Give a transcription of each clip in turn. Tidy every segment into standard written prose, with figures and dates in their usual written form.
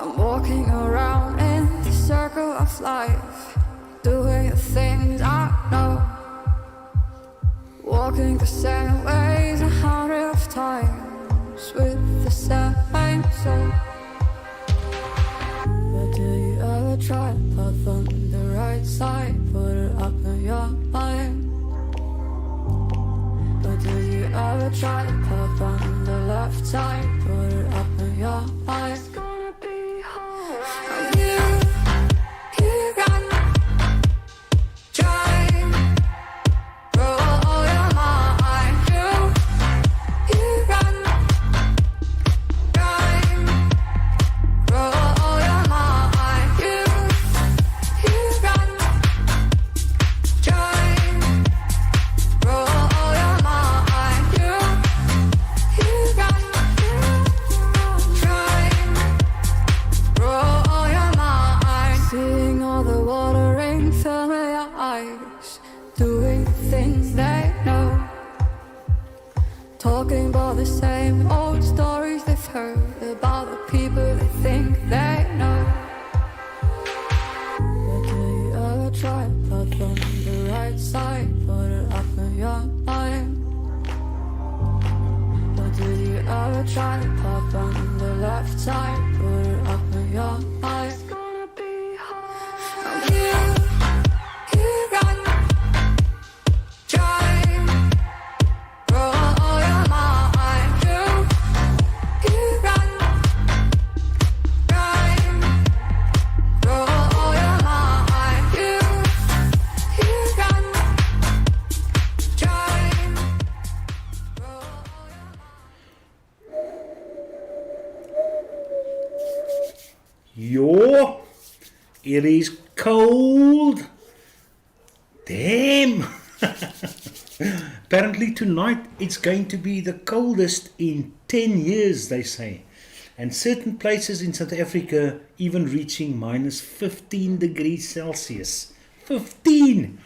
I'm walking around in the circle of life, doing the things I know, walking the same ways 100 times with the same soul. But do you ever try to path on the right side, put it up in your mind? But do you ever try to path on the left side, put it up in your mind? It's gonna be alright. You got try, roll your mind. You got try, roll your mind. You got try, roll your mind. You got try, roll your mind. Seeing all the watering fill your eyes, doing things they know, talking about the same old stories they've heard about the people they think they know. But do you ever try to path on the right side, put it up in your mind? But do you ever try to path on the left side, put it up in your mind? It's gonna be hard. You got try, roll your mind. You got try, roll your mind. You got try, roll Yo, it is cold. Damn. Apparently tonight it's going to be the coldest in 10 years, they say. And certain places in South Africa even reaching minus 15 degrees Celsius. 15!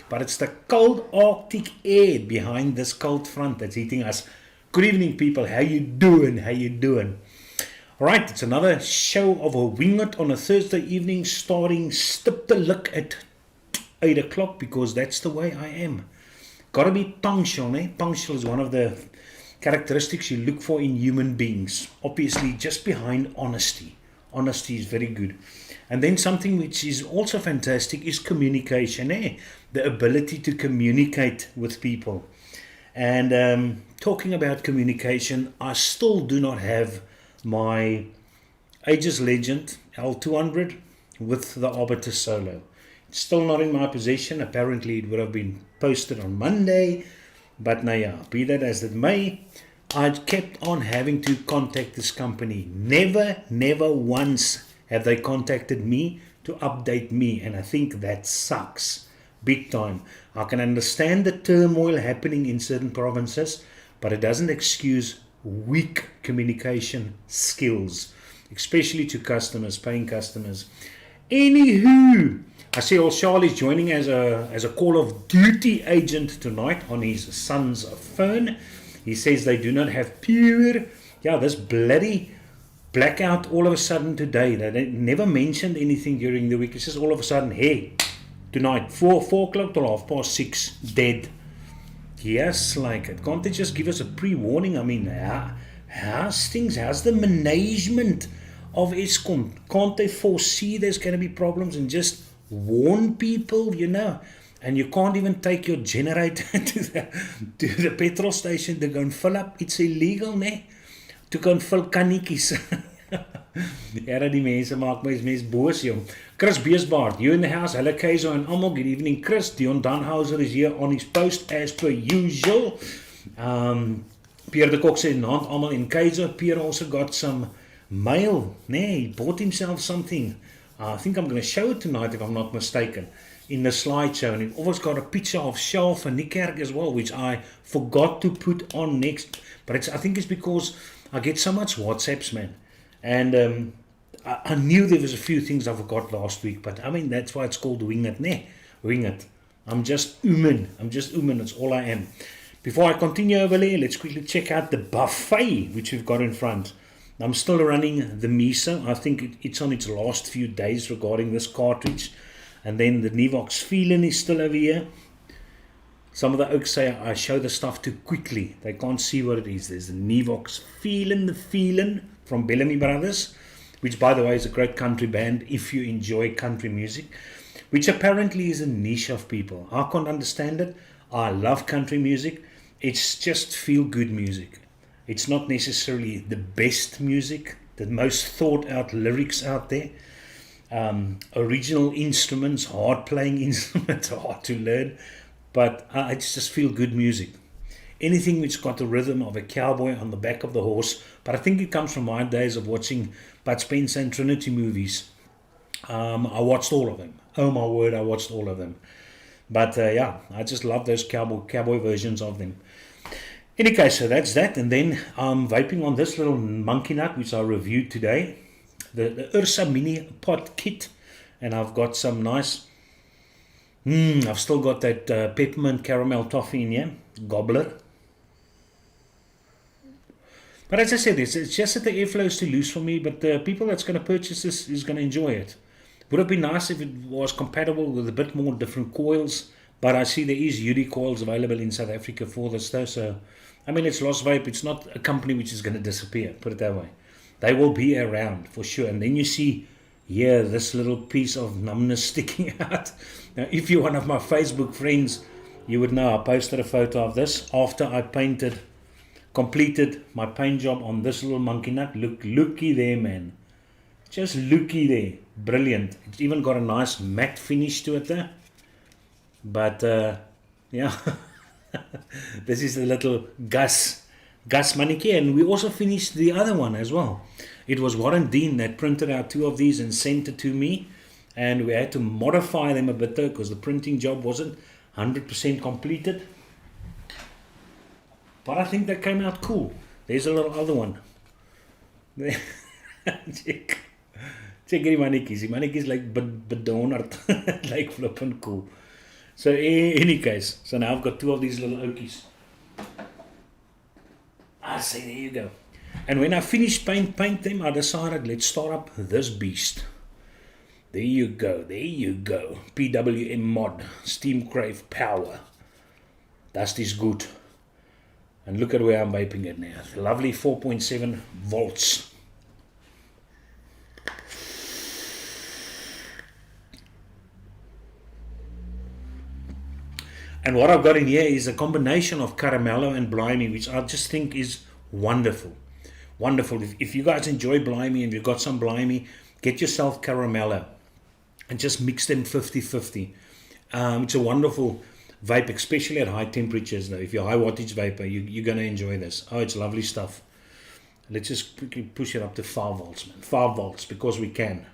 But it's the cold Arctic air behind this cold front that's hitting us. Good evening, people. How you doing? How you doing? Alright, it's another show of a wing it on a Thursday evening, starting stip the lick at 8 o'clock, because that's the way I am. Gotta be punctual, eh? Punctual is one of the characteristics you look for in human beings. Obviously, just behind honesty. Honesty is very good. And then something which is also fantastic is communication, eh? The ability to communicate with people. And talking about communication, I still do not have my Ages Legend L200 with the Arbiter Solo. It's still not in my possession. Apparently it would have been posted on Monday, but now yeah, be that as it may, I kept on having to contact this company. Never once have they contacted me to update me, and I think that sucks big time. I can understand the turmoil happening in certain provinces, but it doesn't excuse weak communication skills, especially to customers, paying customers. Anywho, I see old Charlie's joining as a Call of Duty agent tonight on his son's phone. He says they do not have power. Yeah, this bloody blackout all of a sudden today. They never mentioned anything during the week. It's just all of a sudden, hey, tonight 4 o'clock till 6:30, dead. Yes, like it. Can't they just give us a pre-warning? I mean, how's things? How's the management of Eskom? Can't they foresee there's going to be problems and just warn people, you know? And you can't even take your generator to the petrol station to go and fill up. It's illegal, ne? To go and fill kannetjies. Ja, die mense maak my mens boos, jong. Chris Beesbaard, you in the house. Hello, Keizo and Almo. Good evening, Chris. Dion Danhauser is here on his post as per usual. Pierre de Kok said, not Almo in Keizo. Pierre also got some mail. Nee, he bought himself something. I think I'm going to show it tonight if I'm not mistaken. In the slideshow. And he always got a picture of Shelf and Nikerk as well, which I forgot to put on next. But I think it's because I get so much WhatsApps, man. And I knew there was a few things I forgot last week, but I mean, that's why it's called Wing It, ne? Wing It. I'm just human. That's all I am. Before I continue over there, let's quickly check out the buffet which we've got in front. I'm still running the Mesa. I think it's on its last few days regarding this cartridge. And then the Nivox Feeling is still over here. Some of the oaks say I show the stuff too quickly. They can't see what it is. There's the Nivox Feeling from Bellamy Brothers, which by the way is a great country band if you enjoy country music, which apparently is a niche of people. I can't understand it. I love country music. It's just feel-good music. It's not necessarily the best music, the most thought-out lyrics out there. Original instruments, hard-playing instruments, hard to learn, but it's just feel-good music. Anything which got the rhythm of a cowboy on the back of the horse, but I think it comes from my days of watching Bud Spencer and Trinity movies. I watched all of them. Oh my word, I watched all of them. But yeah, I just love those cowboy versions of them. Any case, so that's that. And then I'm vaping on this little monkey nut, which I reviewed today. The Ursa Mini Pot Kit. And I've got some nice... I've still got that peppermint caramel toffee in here. Gobbler. But as I said, it's just that the airflow is too loose for me. But the people that's going to purchase this is going to enjoy it. Would have been nice if it was compatible with a bit more different coils. But I see there is UD coils available in South Africa for this though. So, I mean, it's Lost Vape. It's not a company which is going to disappear. Put it that way. They will be around for sure. And then you see here this little piece of numbness sticking out. Now, if you're one of my Facebook friends, you would know I posted a photo of this after I completed my paint job on this little monkey nut. Looky there, man. Just looky there. Brilliant. It's even got a nice matte finish to it there. But yeah, this is the little Gus Manike, and we also finished the other one as well. It was Warren Dean that printed out 2 of these and sent it to me, and we had to modify them a bit though because the printing job wasn't 100% completed. But I think that came out cool. There's a little other one. Check die mannetjies. Die mannetjies like bedonderd, like flippin' cool. So any case, so now I've got 2 of these little oakies. I say there you go. And when I finished paint them, I decided let's start up this beast. There you go, PWM mod, Steam Crave Power. That is good. And look at where I'm vaping it now. Lovely 4.7 volts. And what I've got in here is a combination of Caramello and Blimey, which I just think is wonderful. Wonderful. If you guys enjoy Blimey and you've got some Blimey, get yourself Caramello and just mix them 50-50. It's a wonderful vape, especially at high temperatures though. If you're a high wattage vapor, you're going to enjoy this. Oh, it's lovely stuff. Let's just quickly push it up to 5 volts, man. 5 volts because we can.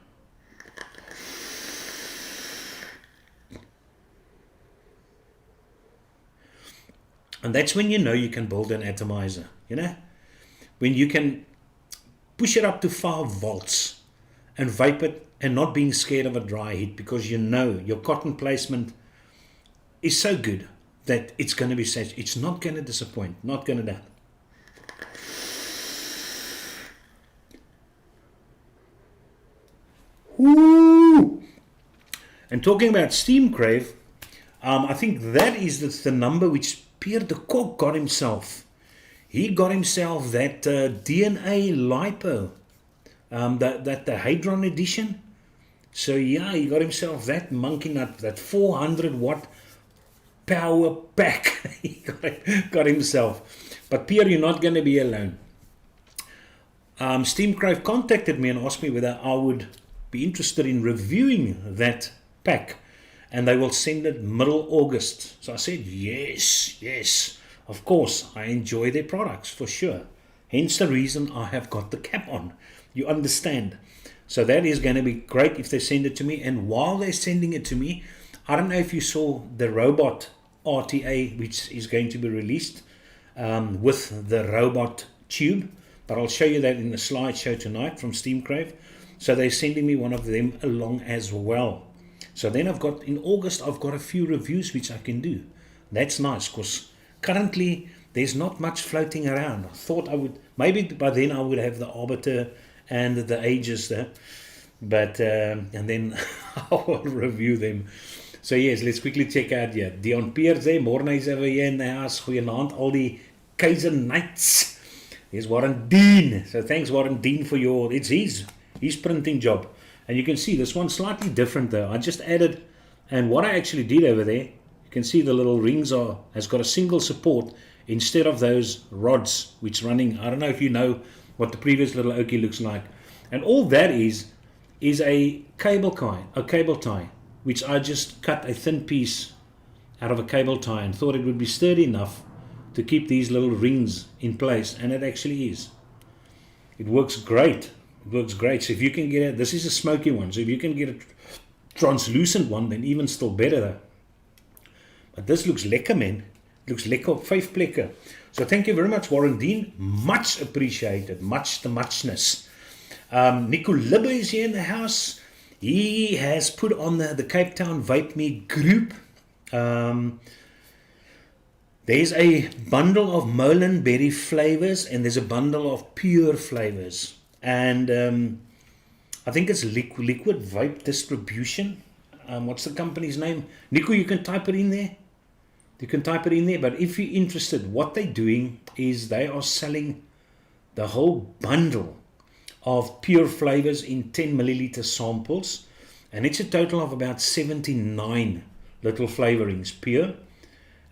And that's when you know you can build an atomizer, you know? When you can push it up to 5 volts and vape it and not being scared of a dry heat because you know your cotton placement is so good that it's going to be safe. It's not going to disappoint, not going to die. Woo! And talking about Steam Crave, I think that is the number which Pierre de Kock got himself. He got himself that DNA lipo, the Hadron edition. So yeah, he got himself that monkey nut, that 400 watt power pack. He got himself. But Pierre, you're not going to be alone. Steam Crave contacted me and asked me whether I would be interested in reviewing that pack. And they will send it middle August. So I said, yes, of course, I enjoy their products for sure. Hence the reason I have got the cap on. You understand? So that is going to be great if they send it to me. And while they're sending it to me, I don't know if you saw the robot RTA, which is going to be released with the robot tube. But I'll show you that in the slideshow tonight from Steam Crave. So they're sending me one of them along as well. So then in August, I've got a few reviews which I can do. That's nice because currently there's not much floating around. I thought I would, maybe by then I would have the Arbiter and the Aegis there, but and then I will review them. So yes, let's quickly check out here. Dion Piers there, Mornay's over here in the house. Goeienaand, all die Kaiser Knights. There's Warren Dean. So thanks Warren Dean for your, it's his printing job. And you can see this one's slightly different though. I just added, and what I actually did over there, you can see the little rings has got a single support instead of those rods which running. I don't know if you know what the previous little Okie looks like. And all that is a cable tie, which I just cut a thin piece out of a cable tie and thought it would be sturdy enough to keep these little rings in place, and it actually is. It works great. It works great. So if you can get it, this is a smoky one, so if you can get a translucent one, then even still better though. But this looks lekker, man. It looks lekker op 5 plekke. So thank you very much, Warren Dean. Much appreciated. Much the muchness. Nico Libbe is here in the house. He has put on the Cape Town Vape Me group. There's a bundle of Molenberry flavors and there's a bundle of pure flavors. And I think it's Liquid Vape Distribution. What's the company's name? Nico, you can type it in there. You can type it in there. But if you're interested, what they're doing is they are selling the whole bundle of pure flavors in 10 milliliter samples. And it's a total of about 79 little flavorings pure.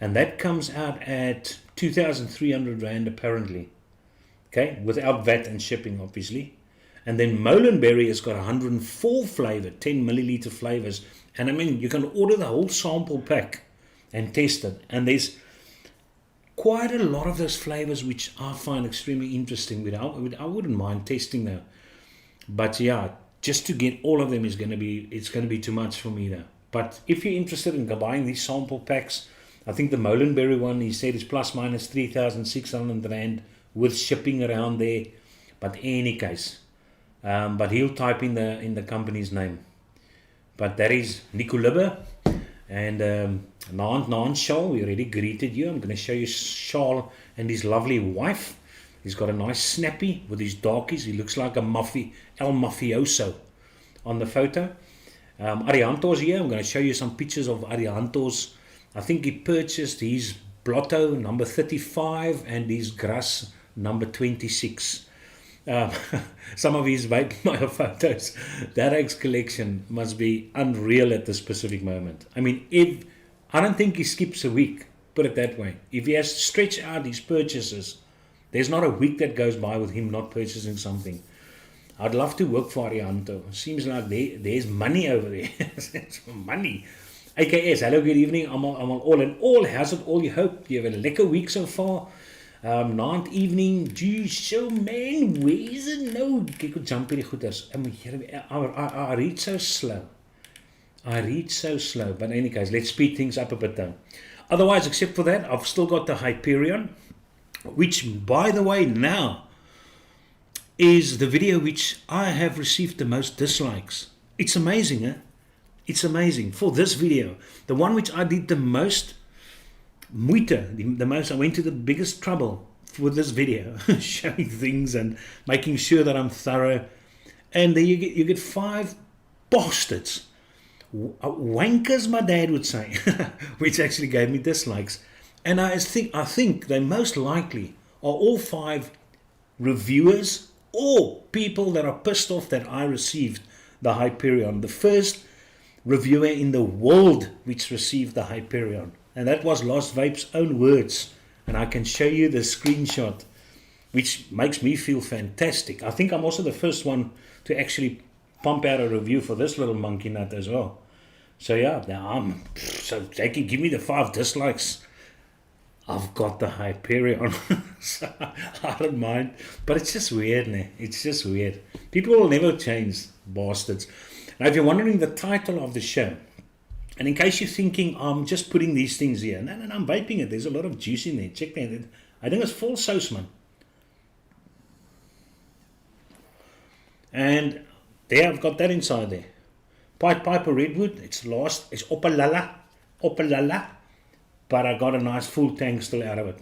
And that comes out at 2,300 Rand apparently. Okay, without VAT and shipping obviously. And then Molenberry has got 104 flavor, 10 milliliter flavors. And I mean, you can order the whole sample pack and test it. And there's quite a lot of those flavors which I find extremely interesting. I wouldn't mind testing though. But yeah, just to get all of them is going to be too much for me though. But if you're interested in buying these sample packs, I think the Molenberry one, he said, is plus minus 3,600 Rand with shipping around there. But any case, but he'll type in the company's name. But that is Nico Libbe. And Naand Shaw, we already greeted you. I'm going to show you Shaw and his lovely wife. He's got a nice snappy with his darkies. He looks like a El Mafioso on the photo. Arianto's here. I'm going to show you some pictures of Arianto's. I think he purchased his Blotto number 35 and his Gras number 26. Some of his vape photos. That X collection must be unreal at this specific moment. I mean, I don't think he skips a week, put it that way. If he has to stretch out his purchases, there's not a week that goes by with him not purchasing something. I'd love to work for Arianto. Seems like there's money over there. It's money. AKS, hello, good evening. I'm all in all. How's it all? You hope you have a lekker week so far. Night, evening, geez, so man, where is it now? Kyk hoe jump hierdie goeders. I read so slow. But in any case, let's speed things up a bit though. Otherwise, except for that, I've still got the Hyperion, which, by the way, now is the video which I have received the most dislikes. It's amazing, eh? It's amazing. For this video, the one which I did the most moeite, the most, I went to the biggest trouble for this video, showing things and making sure that I'm thorough. And then you get 5 bastards, wankers, my dad would say, which actually gave me dislikes. And I think they most likely are all 5 reviewers or people that are pissed off that I received the Hyperion, the first reviewer in the world which received the Hyperion. And that was Lost Vape's own words. And I can show you the screenshot, which makes me feel fantastic. I think I'm also the first one to actually pump out a review for this little monkey nut as well. So yeah, so they can give me the 5 dislikes. I've got the Hyperion. So I don't mind. But it's just weird, ne? It's just weird. People will never change, bastards. Now, if you're wondering the title of the show, and in case you're thinking, I'm just putting these things here. No, I'm vaping it. There's a lot of juice in there. Check that. I think it's full sauce, man. And there, I've got that inside there. Piper Redwood. It's lost. It's opalala. But I got a nice full tank still out of it.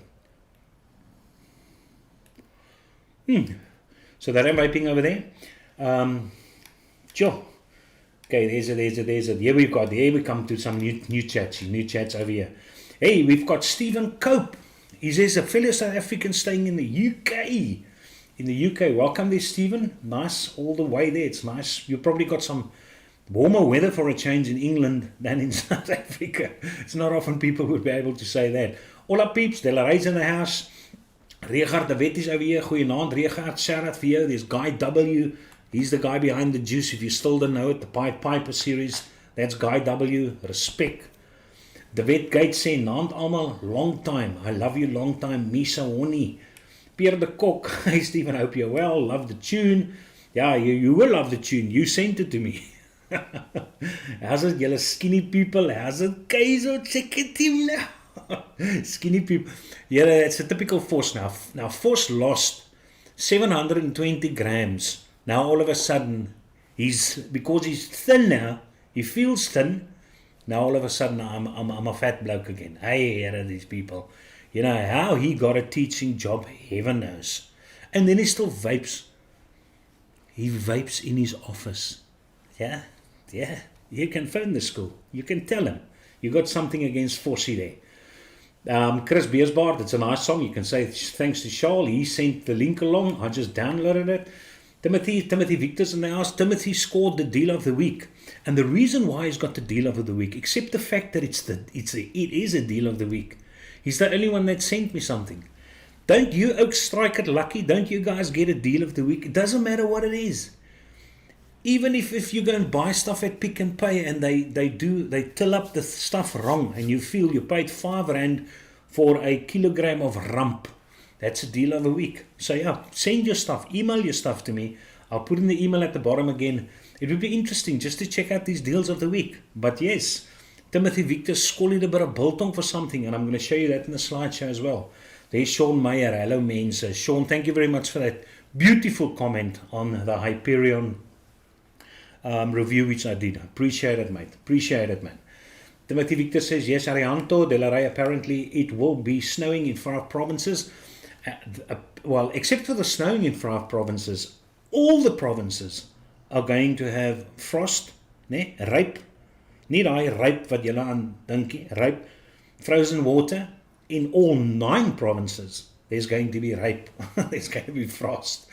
So they're vaping over there. Sure. Okay, there's it. Here we come to some new chats over here. Hey, we've got Stephen Cope. He says a fellow South African staying in the UK. In the UK, welcome there, Stephen. Nice, all the way there. It's nice. You've probably got some warmer weather for a change in England than in South Africa. It's not often people would be able to say that. Hola peeps, Delaray's in the house. Regard de Wet is over here. Goeienaand, Regard. Shout out for you. There's Guy W. He's the guy behind the juice. If you still don't know it, the Pied Piper series. That's Guy W. Respect. De Wet Gate saying, Naand almal, long time. I love you, long time. Misa Honey. Pierre de Kok. Hey Stephen, hope you're well. Love the tune. Yeah, you will love the tune. You sent it to me. How's it, yellow skinny people? How's it, guys? Check it team now. Skinny people. Yeah, it's a typical Force now. Now, Force lost 720 grams. Now, all of a sudden, because he's thin now, he feels thin. Now, all of a sudden, I'm a fat bloke again. Hey, here are these people. You know, how he got a teaching job, heaven knows. And then he still vapes. He vapes in his office. Yeah. You can phone the school. You can tell him. You got something against Forsey there. Chris Beersbaard, it's a nice song. You can say thanks to Charles. He sent the link along. I just downloaded it. Timothy Victor's in the house. Timothy scored the deal of the week. And the reason why he's got the deal of the week, except the fact that it is a deal of the week. He's the only one that sent me something. Don't you Oaks strike it lucky? Don't you guys get a deal of the week? It doesn't matter what it is. Even if you go and buy stuff at Pick and Pay and they till up the stuff wrong and you feel you paid R5 for a kilogram of rump, that's a deal of the week. So yeah, send your stuff, email your stuff to me. I'll put in the email at the bottom again. It would be interesting just to check out these deals of the week. But yes, Timothy Victor scolded a bit of biltong for something, and I'm going to show you that in the slideshow as well. There's Sean Meyer. Hello, mens. Sean, thank you very much for that beautiful comment on the Hyperion review which I did. Appreciate it, mate. Appreciate it, man. Timothy Victor says, yes, Arianto, Delaray, apparently it will be snowing in 5 provinces. Well, except for the snowing in 5 provinces, all the provinces are going to have frost, rape, nie daai ryp wat julle aan dink, ryp, frozen water in all 9 provinces. There's going to be rape. There's going to be frost.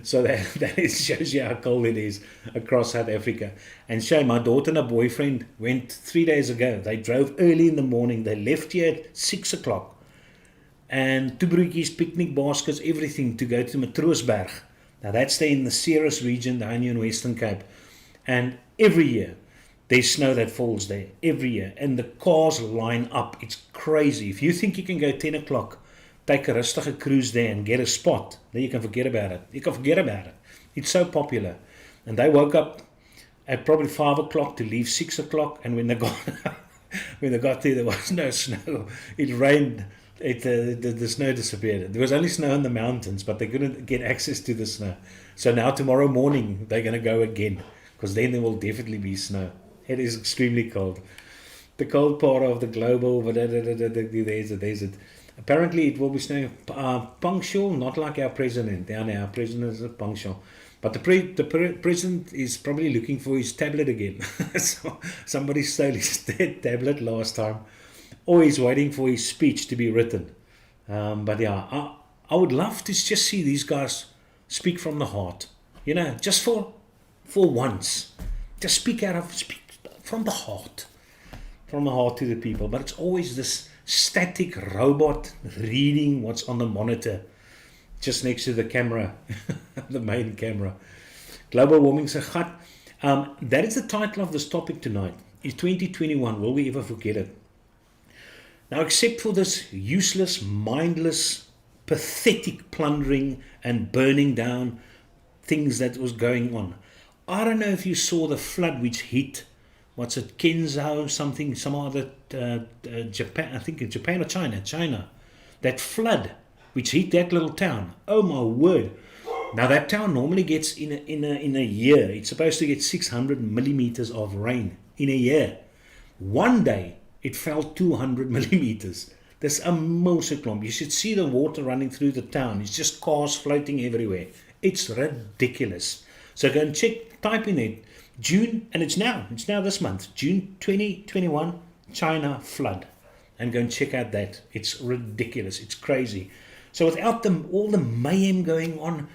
So that shows you how cold it is across South Africa. And Shay, my daughter and her boyfriend went 3 days ago. They drove early in the morning. They left here at 6 o'clock. And toebroodjies, picnic baskets, everything to go to Matroosberg. Now that's there in the Ceres region, the Onion Western Cape. And every year, there's snow that falls there. Every year. And the cars line up. It's crazy. If you think you can go 10 o'clock, take a rustige cruise there and get a spot, then you can forget about it. You can forget about it. It's so popular. And they woke up at probably 5 o'clock to leave 6 o'clock. And when they got there was no snow. It rained. The snow disappeared. There was only snow in the mountains, but they couldn't get access to the snow. So now tomorrow morning they're going to go again, because then there will definitely be snow. It is extremely cold. The cold part of the global, there's it. Apparently it will be snowing punctual, not like our president. Our president is punctual. But the president is probably looking for his tablet again. So somebody stole his tablet last time. Or he's waiting for his speech to be written. But yeah, I would love to just see these guys speak from the heart. You know, just for once. Just speak from the heart. From the heart to the people. But it's always this static robot reading what's on the monitor just next to the camera, the main camera. Global warming's a gat. That is the title of this topic tonight. Is 2021. Will we ever forget it? Now, except for this useless, mindless, pathetic plundering and burning down things that was going on. I don't know if you saw the flood which hit, what's it, Kenzhou, something, some other, Japan, I think it's Japan or China. That flood which hit that little town. Oh my word. Now that town normally gets in a year, it's supposed to get 600 millimeters of rain in a year. One day, it fell 200 millimeters. Dis 'n mulseklomp. You should see the water running through the town. It's just cars floating everywhere. It's ridiculous. So go and check, type in it, June, and it's now this month, June 2021, China flood. And go and check out that. It's ridiculous. It's crazy. So without all the mayhem going on,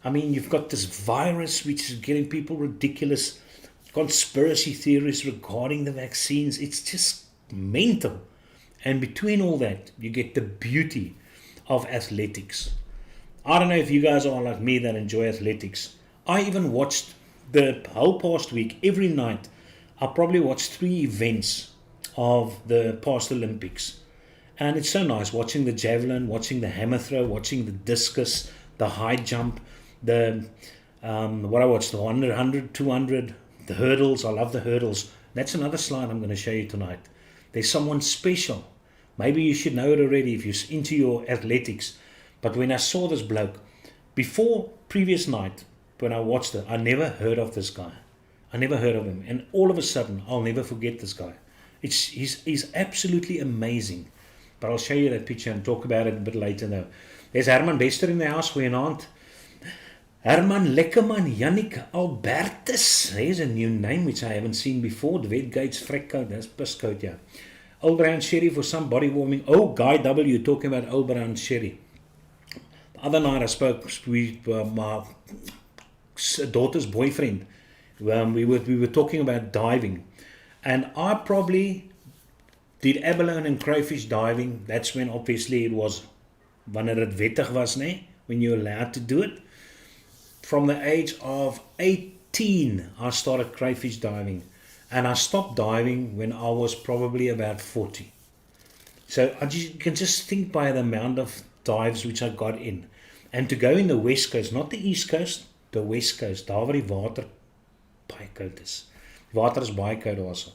I mean, you've got this virus which is getting people ridiculous, conspiracy theories regarding the vaccines. It's just mental. And between all that, you get the beauty of athletics. I don't know if you guys are like me that enjoy athletics. I even watched the whole past week, every night, I probably watched 3 events of the past Olympics. And it's so nice watching the javelin, watching the hammer throw, watching the discus, the high jump, the 100, 200, the hurdles. I love the hurdles. That's another slide I'm going to show you tonight. There's someone special. Maybe you should know it already if you're into your athletics. But when I saw this bloke, before previous night, when I watched it, I never heard of this guy. I never heard of him. And all of a sudden, I'll never forget this guy. He's absolutely amazing. But I'll show you that picture and talk about it a bit later though. There's Herman Bester in the house, goeienaand. Herman Lekkerman, Yannick Albertus. There's a new name which I haven't seen before. Dwet Gates Frekkout, that's Piscout, yeah. Old Brown Sherry for some body warming. Oh, Guy W. talking about Old Brown Sherry. The other night I spoke with my daughter's boyfriend. We were talking about diving. And I probably did abalone and crayfish diving. That's when obviously it was, wanneer het wettig was, nee? When you're allowed to do it. From the age of 18, I started crayfish diving. And I stopped diving when I was probably about 40. So you can just think by the amount of dives which I got in. And to go in the West Coast, not the East Coast, the West Coast, daar waar die water baie koud is. Water is baie koud also.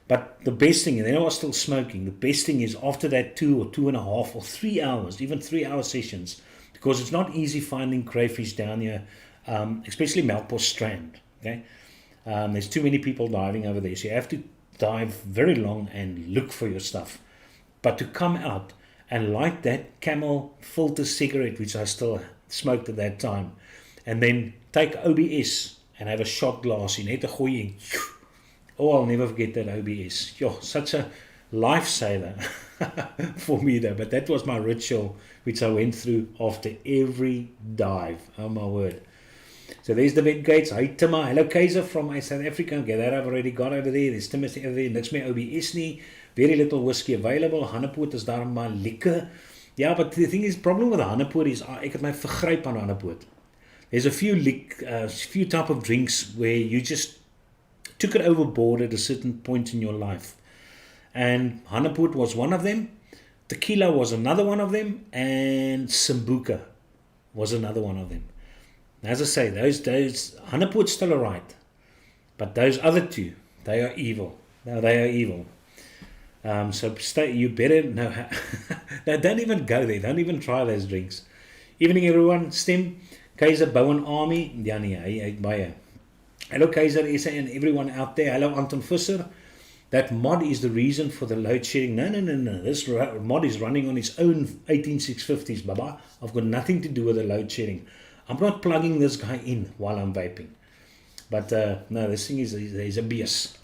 But the best thing, and then I was still smoking, the best thing is after that 2 or 2.5 or 3 hours, even 3-hour sessions, because it's not easy finding crayfish down here, especially Melkbos Strand. Okay, there's too many people diving over there, so you have to dive very long and look for your stuff. But to come out and light that Camel filter cigarette, which I still smoked at that time, and then take OBS and have a shot glass in it, oh, I'll never forget that OBS. Yo, such a lifesaver for me though. But that was my ritual which I went through after every dive. Oh my word. So there's the Bed Gates. Hi Timma. Hello Kaiser from South Africa. Okay, that I've already got over there. There's Timothy over there. Niks meer OBS nie. Very little whiskey available. Hannepoot is daar maar lekker. Yeah, but the thing is, problem with Hannepoot is ek het my vergryp aan Hannepoot. There's a few type of drinks where you just took it overboard at a certain point in your life. And Hannepoot was one of them. Tequila was another one of them. And Sambuca was another one of them. As I say, those Hannepoot's still alright. But those other two, they are evil. No, they are evil. So you better know how. No, don't even go there. Don't even try those drinks. Evening everyone. Stem. Kaiser Bowen Army. Ja nee, hy baie. Hello Kaiser SA and everyone out there. Hello Anton Visser. That mod is the reason for the load shedding. No. This mod is running on its own 18650s, baba. I've got nothing to do with the load shedding. I'm not plugging this guy in while I'm vaping. But no, this thing is a BS.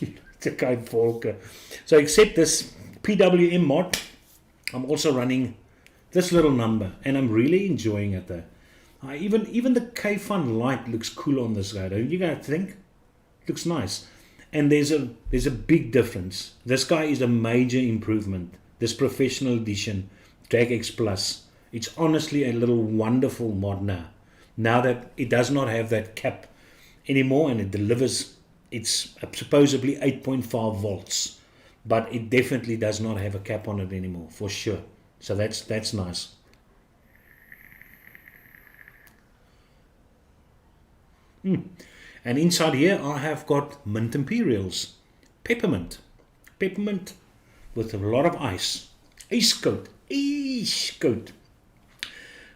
It's a kind Volker. So except this PWM mod, I'm also running this little number, and I'm really enjoying it though. Even the K-Fun light looks cool on this guy. Don't you guys think? Looks nice. And there's a big difference. This guy is a major improvement. This professional edition, Drag X Plus. It's honestly a little wonderful mod now. Now that it does not have that cap anymore, and it delivers, it's supposedly 8.5 volts. But it definitely does not have a cap on it anymore, for sure. So that's nice. And inside here I have got mint imperials. Peppermint with a lot of ice. Ice coat.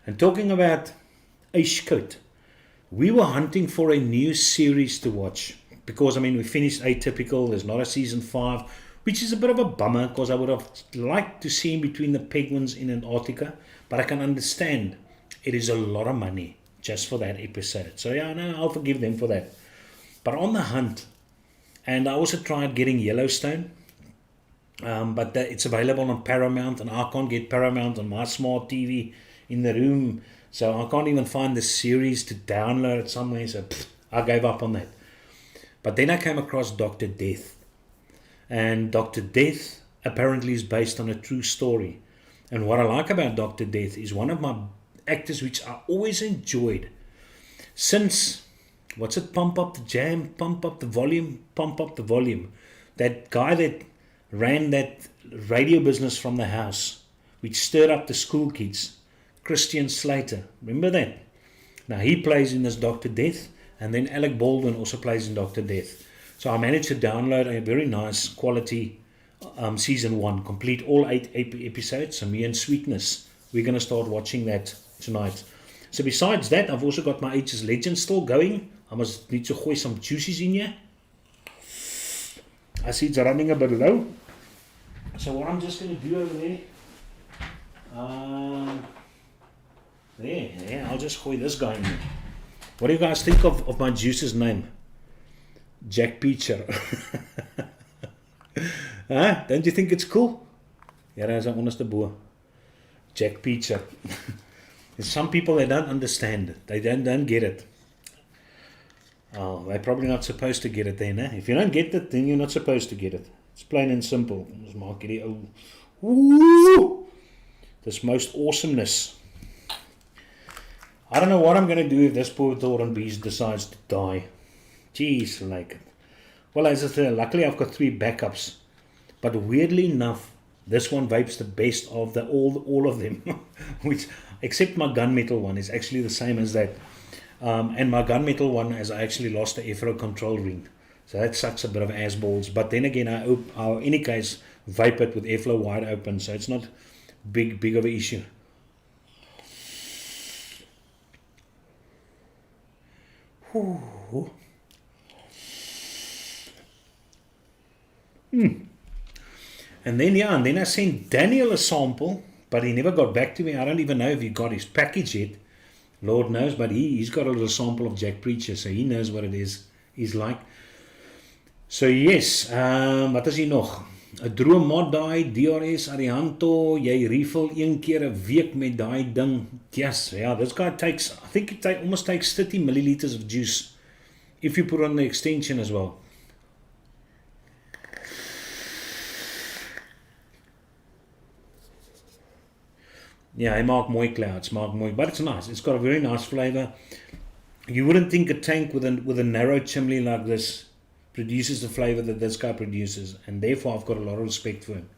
And talking about ice coat, we were hunting for a new series to watch. because I mean we finished Atypical. There's not a season 5, which is a bit of a bummer because I would have liked to see him between the penguins in Antarctica, but I can understand it is a lot of money just for that episode. So yeah, no, I'll forgive them for that. But on the hunt, and I also tried getting Yellowstone, but it's available on Paramount, and I can't get Paramount on my smart TV in the room, so I can't even find the series to download it somewhere, so I gave up on that. But then I came across Dr. Death, and Dr. Death apparently is based on a true story. And what I like about Dr. Death is one of my actors which I always enjoyed since, what's it, Pump Up the Jam, Pump Up the Volume, Pump Up the Volume. That guy that ran that radio business from the house, which stirred up the school kids, Christian Slater. Remember that? Now he plays in this Dr. Death, and then Alec Baldwin also plays in Dr. Death. So I managed to download a very nice quality season 1, complete all 8 episodes. So me and Sweetness, we're going to start watching that tonight. So besides that, I've also got my H's Legend still going. I must need to gooi some juices in here. I see it's running a bit low. So what I'm just going to do over there, there, I'll just gooi this guy in there. What do you guys think of my juice's name? Jack Peacher. Huh? Don't you think it's cool? Ja, dat is 'n onderste bo. Jack Peacher. There's some people that don't understand it. They don't get it. Oh, they're probably not supposed to get it then, eh? If you don't get it, then you're not supposed to get it. It's plain and simple. Ons maak hierdie ou. Ooh! This most awesomeness. I don't know what I'm going to do if this poor Thoran beast decides to die. Jeez, like it. Well, as I said, luckily I've got 3 backups. But weirdly enough, this one vapes the best of all of them. Which, except my gunmetal one, is actually the same as that. And my gunmetal one has actually lost the Afro control ring. So that sucks a bit of ass balls. But then again, I in any case vape it with airflow wide open. So it's not big of an issue. Ooh. And then I sent Daniel a sample, but he never got back to me. I don't even know if he got his package yet. Lord knows, but he's got a little sample of Jack Preacher, so he knows what it is like. So yes, wat is hier nog? 'n Droom mod daai, DRS Arihanto, jy refill 1 keer 'n week met daai ding. Yes, yeah, this guy takes, I think it almost takes 30 milliliters of juice if you put on the extension as well. Yeah, hy maak mooi clouds, but it's nice. It's got a very nice flavor. You wouldn't think a tank with a narrow chimney like this produces the flavor that this guy produces, and therefore I've got a lot of respect for him,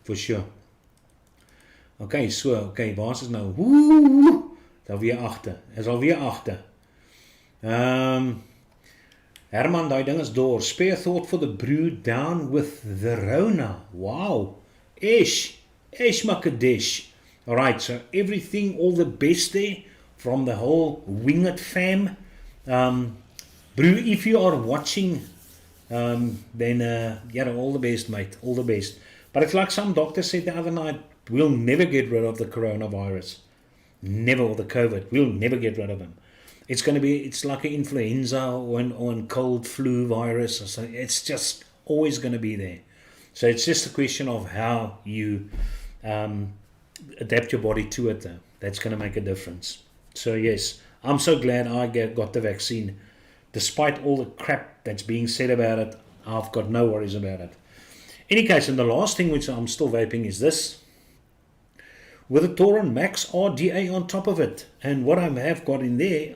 for sure. Okay, waar is nou? Woe! Is alweer agter. Herman, daai ding is door. Spare thought for the brew down with the Rona. Wow. Esh Makadesh. Alright, so everything, all the best there from the whole Winged fam. Brew, if you are watching, then all the best, mate, all the best. But it's like some doctor said the other night, we'll never get rid of the coronavirus. Never, or the COVID. We'll never get rid of them. It's like an influenza or an cold flu virus. Or something. It's just always going to be there. So it's just a question of how you adapt your body to it, though. That's going to make a difference. So yes, I'm so glad I got the vaccine. Despite all the crap that's being said about it, I've got no worries about it. Any case, and the last thing which I'm still vaping is this, with a Torin Max RDA on top of it. And what I have got in there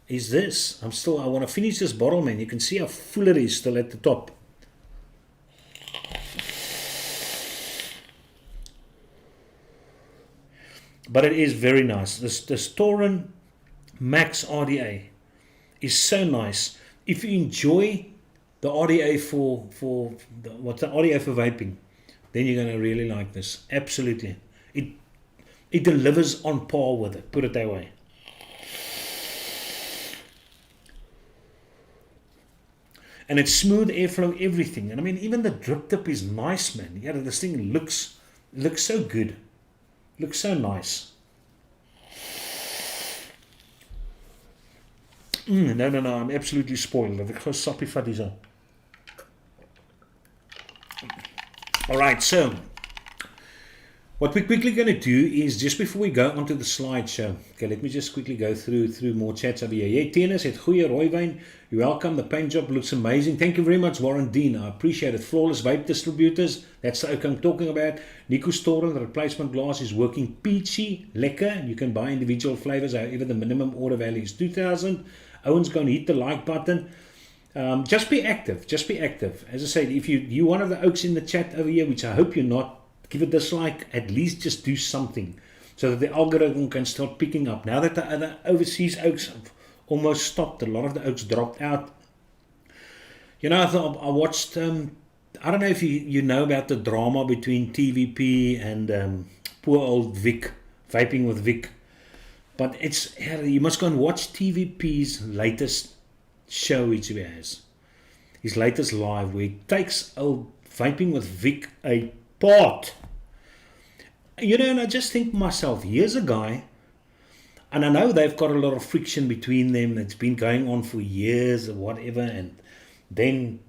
is this. I want to finish this bottle, man. You can see how full it is still at the top. But it is very nice. This Torin Max RDA is so nice. If you enjoy the RDA for vaping, then you're going to really like this. Absolutely. It delivers on par with it, put it that way. And it's smooth airflow, everything. And I mean, even the drip tip is nice, man. Yeah, this thing looks so good. Looks so nice. No, I'm absolutely spoiled. I've got soppy fatties on. Alright, so what we're quickly going to do is, just before we go onto the slideshow, okay, let me just quickly go through more chats over here. Yeah, Tennis, het goeie rooiwyn. You're welcome. The paint job looks amazing. Thank you very much, Warren Dean. I appreciate it. Flawless vape distributors. That's the oak I'm talking about. Nico Storen, the replacement glass is working peachy, lekker. You can buy individual flavors. However, the minimum order value is 2,000. Owen's going to hit the like button. Just be active. Just be active. As I said, if you're one of the oaks in the chat over here, which I hope you're not, give it a dislike. At least just do something so that the algorithm can start picking up. Now that the other overseas oaks have almost stopped, a lot of the oaks dropped out. You know, I watched, I don't know if you know about the drama between TVP and poor old Vic, Vaping with Vic. But you must go and watch TVP's latest show which he has. His latest live, where he takes old Vaping with Vic apart. You know, and I just think to myself, here's a guy, and I know they've got a lot of friction between them. It's been going on for years or whatever, and then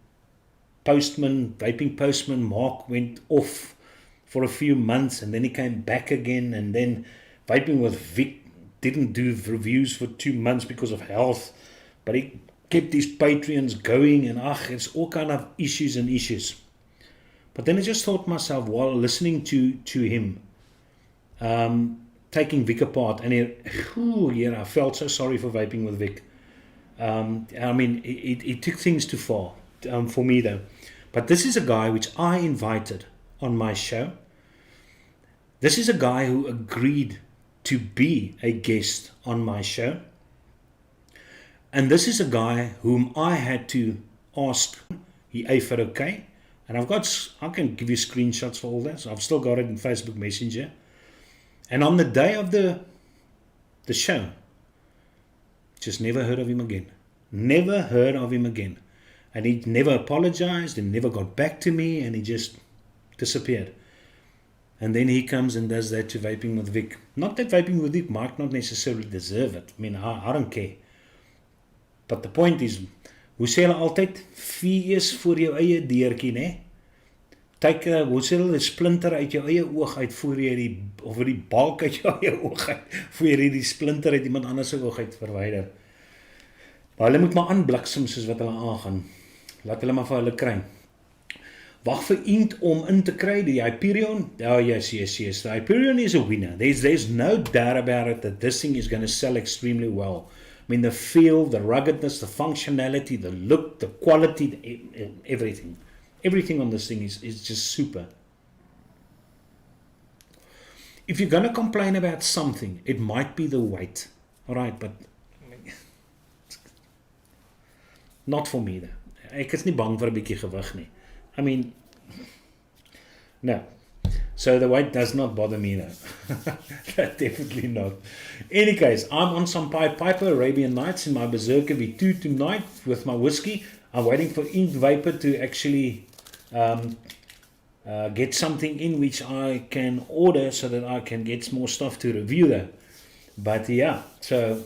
Vaping Postman Mark went off for a few months, and then he came back again, and then Vaping with Vic didn't do reviews for 2 months because of health, but he kept his Patreons going, and it's all kind of issues. But then I just thought to myself, while listening to him, taking Vic apart, and I felt so sorry for Vaping with Vic. I mean, it took things too far for me though. But this is a guy which I invited on my show. This is a guy who agreed to be a guest on my show. And this is a guy whom I had to ask, he for okay. And I can give you screenshots for all that. So I've still got it in Facebook Messenger. And on the day of the show, just never heard of him again. Never heard of him again. And he never apologized and never got back to me, and he just disappeared. And then he comes and does that to Vaping with Vic. Not that Vaping with Vic might not necessarily deserve it. I mean, I don't care. But the point is, hoe sê hulle altyd, vee eers voor jou eie deurtjie, né? Hoe sê hulle, die splinter uit jou eie oog uit, voor jy die balk uit jou eie oog uit, voor jy die splinter uit iemand anders se oog uit verwyder. Maar hulle moet maar aanbliksem soos wat hulle aangaan. Laat hulle maar vir hulle kry. Wag vir Int om in te kry, die Hyperion. Oh yes, the Hyperion is a winner. There's no doubt about it that this thing is going to sell extremely well. I mean, the feel, the ruggedness, the functionality, the look, the quality, everything. Everything on this thing is just super. If you're going to complain about something, it might be the weight. Alright, but not for me though. Ek is nie bang vir 'n bietjie gewig nie. I mean, no. So the weight does not bother me though. Definitely not. In any case, I'm on some Piper Arabian Nights in my Berserker V2 tonight with my whiskey. I'm waiting for Ink Vapor to actually get something in which I can order so that I can get more stuff to review there. But yeah, so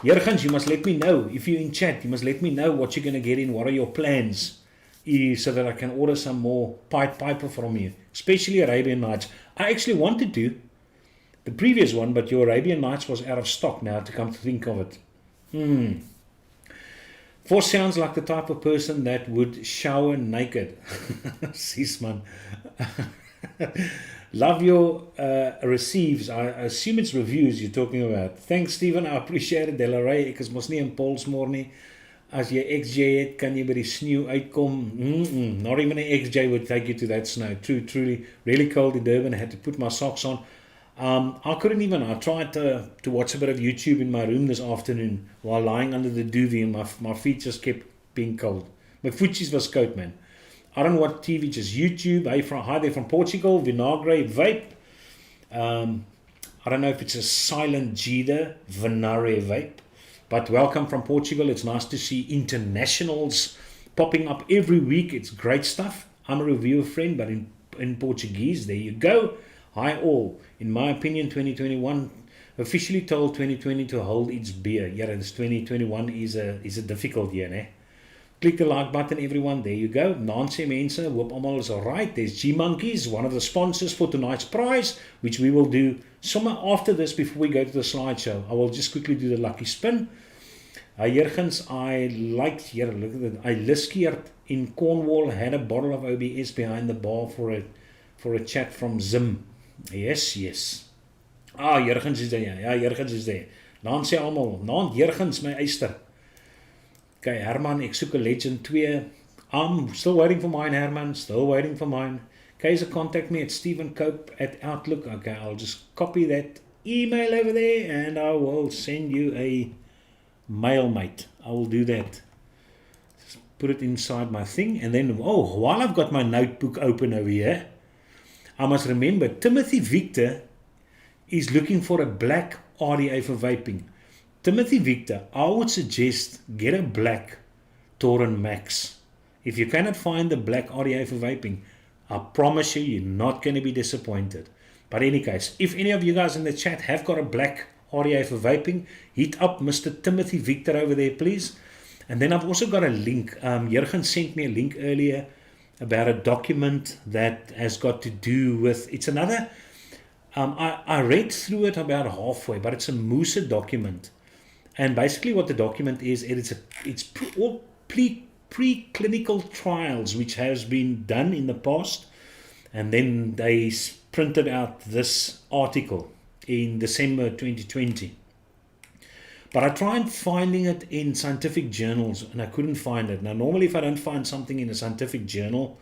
Jurgens, you must let me know. If you're in chat, you must let me know what you're going to get in. What are your plans? So that I can order some more Piper from you. Especially Arabian Nights. I actually wanted to. The previous one, but your Arabian Nights was out of stock now, to come to think of it. Force sounds like the type of person that would shower naked. Sis man. Love your receives. I assume it's reviews you're talking about. Thanks, Stephen. I appreciate it. Delaray, ek is mos nie in Polsmoor nie. As jy XJ het, kan jy by die sneeu uitkom. Not even an XJ would take you to that snow. Truly, really cold in Durban. I had to put my socks on. I couldn't even. I tried to watch a bit of YouTube in my room this afternoon while lying under the duvet, and my feet just kept being cold. My voetjies was koud, man. I don't watch TV, just YouTube. Hi, they're from Portugal. Vinagre Vape. I don't know if it's a silent Jida Vinare Vape. But welcome from Portugal. It's nice to see internationals popping up every week. It's great stuff. I'm a reviewer friend, but in Portuguese. There you go. Hi all. In my opinion, 2021 officially told 2020 to hold its beer. Yeah, this 2021 is a difficult year, né? Click the like button, everyone. There you go. Nancy mense, hope almal is alright. There's G-Monkeys, one of the sponsors for tonight's prize, which we will do somewhere after this before we go to the slideshow. I will just quickly do the lucky spin. Jurgens, I liked here. Look at it. I Liskeert in Cornwall had a bottle of OBS behind the bar for a chat from Zim. Yes, yes. Ah, Jurgens is there. Ja, Jurgens is there. Nancy almal. Nant Jurgens, my eister. Okay, Herman, ek soek 'n Legend 2. I'm still waiting for mine, Herman. Still waiting for mine. Kaiser, contact me at stephencope@outlook. Okay, I'll just copy that email over there and I will send you a mail, mate. I will do that. Just put it inside my thing. And then, oh, while I've got my notebook open over here, I must remember Timothy Victor is looking for a black RDA for vaping. Timothy Victor, I would suggest get a black Torin Max. If you cannot find the black RDA for vaping, I promise you're not going to be disappointed. But in any case, if any of you guys in the chat have got a black RDA for vaping, hit up Mr. Timothy Victor over there, please. And then I've also got a link. Jurgen sent me a link earlier about a document that has got to do with, it's another, I read through it about halfway, but it's a Musa document. And basically what the document is, it's all preclinical trials which has been done in the past, and then they printed out this article in December 2020. But I tried finding it in scientific journals and I couldn't find it. Now normally if I don't find something in a scientific journal,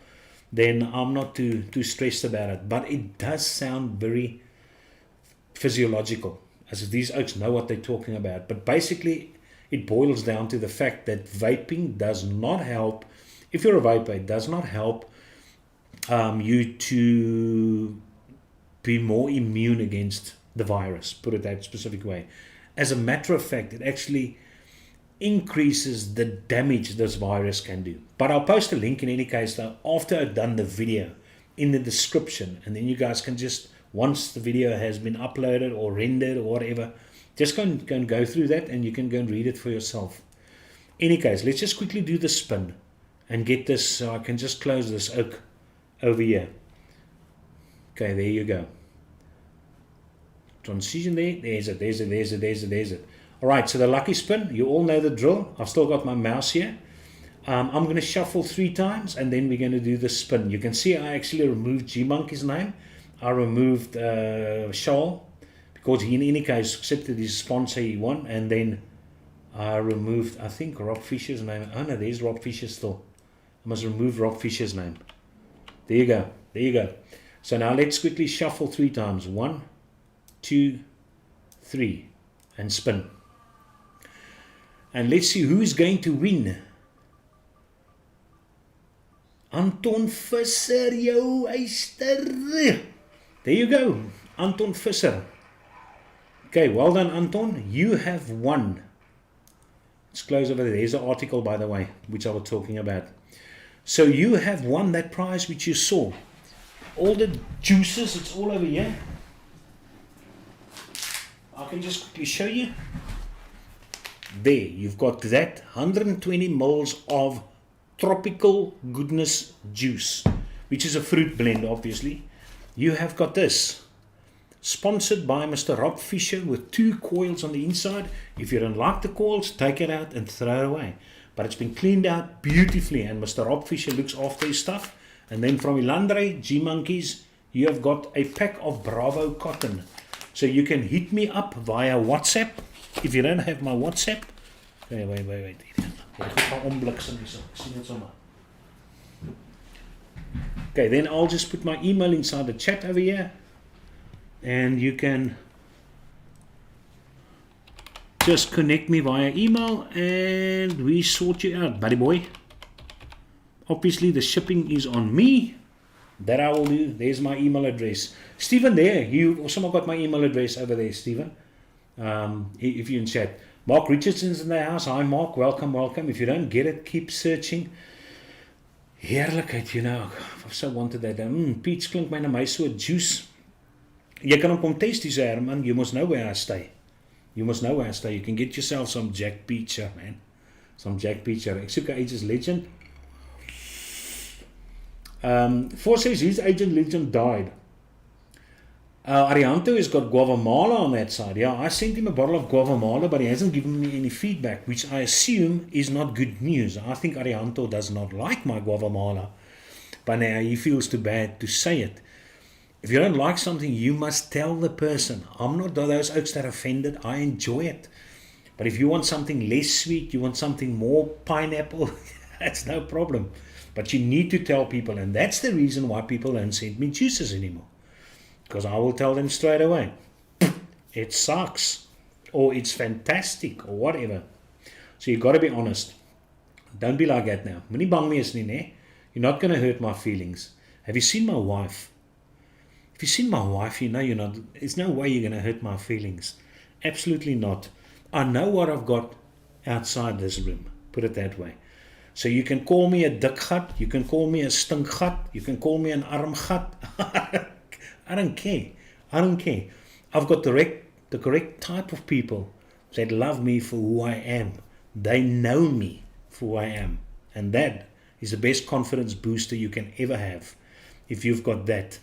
then I'm not too stressed about it. But it does sound very physiological, as if these oaks know what they're talking about. But basically, it boils down to the fact that vaping does not help, if you're a vapor, it does not help you to be more immune against the virus, put it that specific way. As a matter of fact, it actually increases the damage this virus can do. But I'll post a link in any case, though, after I've done the video in the description, and then you guys can just, once the video has been uploaded or rendered or whatever, just go and go through that and you can go and read it for yourself. In any case, let's just quickly do the spin and get this so I can just close this oak over here. Okay, there you go. Transition there, there's it. Alright, so the lucky spin, you all know the drill. I've still got my mouse here. I'm going to shuffle 3 times and then we're going to do the spin. You can see I actually removed G-Monkey's name. I removed Shawl because he in any case accepted his sponsor he won, and then I removed, I think, Rob Fisher's name. Oh no, there's Rob Fisher still. I must remove Rob Fisher's name. There you go. There you go. So now let's quickly shuffle 3 times. 1, 2, 3 and spin. And let's see who's going to win. Anton Visser, yo, eister. There you go, Anton Visser. Okay, well done, Anton. You have won. Let's close over there. There's the article, by the way, which I was talking about. So you have won that prize which you saw. All the juices, it's all over here. I can just quickly show you. There, you've got that 120 mils of tropical goodness juice, which is a fruit blend, obviously. You have got this, sponsored by Mr. Rob Fisher, with 2 coils on the inside. If you don't like the coils, take it out and throw it away. But it's been cleaned out beautifully, and Mr. Rob Fisher looks after his stuff. And then from Ilandre, G-Monkeys, you have got a pack of Bravo cotton. So you can hit me up via WhatsApp. If you don't have my WhatsApp, wait. Okay, then I'll just put my email inside the chat over here, and you can just connect me via email and we sort you out, buddy boy. Obviously the shipping is on me. That I will do. There's my email address. Stephen, there, you also got my email address over there, Stephen. If you're in chat. Mark Richardson's in the house. Hi Mark, welcome. If you don't get it, keep searching. Heerlikheid, you know. I've so wanted that. Peach klink my na my so juice. Jy kan hom kom test die Herman. You must know where I stay. You must know where I stay. You can get yourself some Jack Peacher, man. Some Jack Peacher. Ek soek 'n Ages Legend. 4 says his Agent Legend died. Arianto has got Guavamala on that side. Yeah, I sent him a bottle of Guavamala, but he hasn't given me any feedback, which I assume is not good news. I think Arianto does not like my Guavamala, but now he feels too bad to say it. If you don't like something, you must tell the person. I'm not those oaks that are offended. I enjoy it. But if you want something less sweet, you want something more pineapple, that's no problem. But you need to tell people, and that's the reason why people don't send me juices anymore. Because I will tell them straight away, it sucks, or it's fantastic, or whatever. So you've got to be honest. Don't be like that now. Moenie bang wees nie, né? You're not going to hurt my feelings. Have you seen my wife? If you've seen my wife, you know you're not. There's no way you're going to hurt my feelings. Absolutely not. I know what I've got outside this room. Put it that way. So you can call me a dik gat, you can call me a stink gat, you can call me an arm gat. I don't care. I don't care. I've got the correct type of people that love me for who I am. They know me for who I am. And that is the best confidence booster you can ever have if you've got that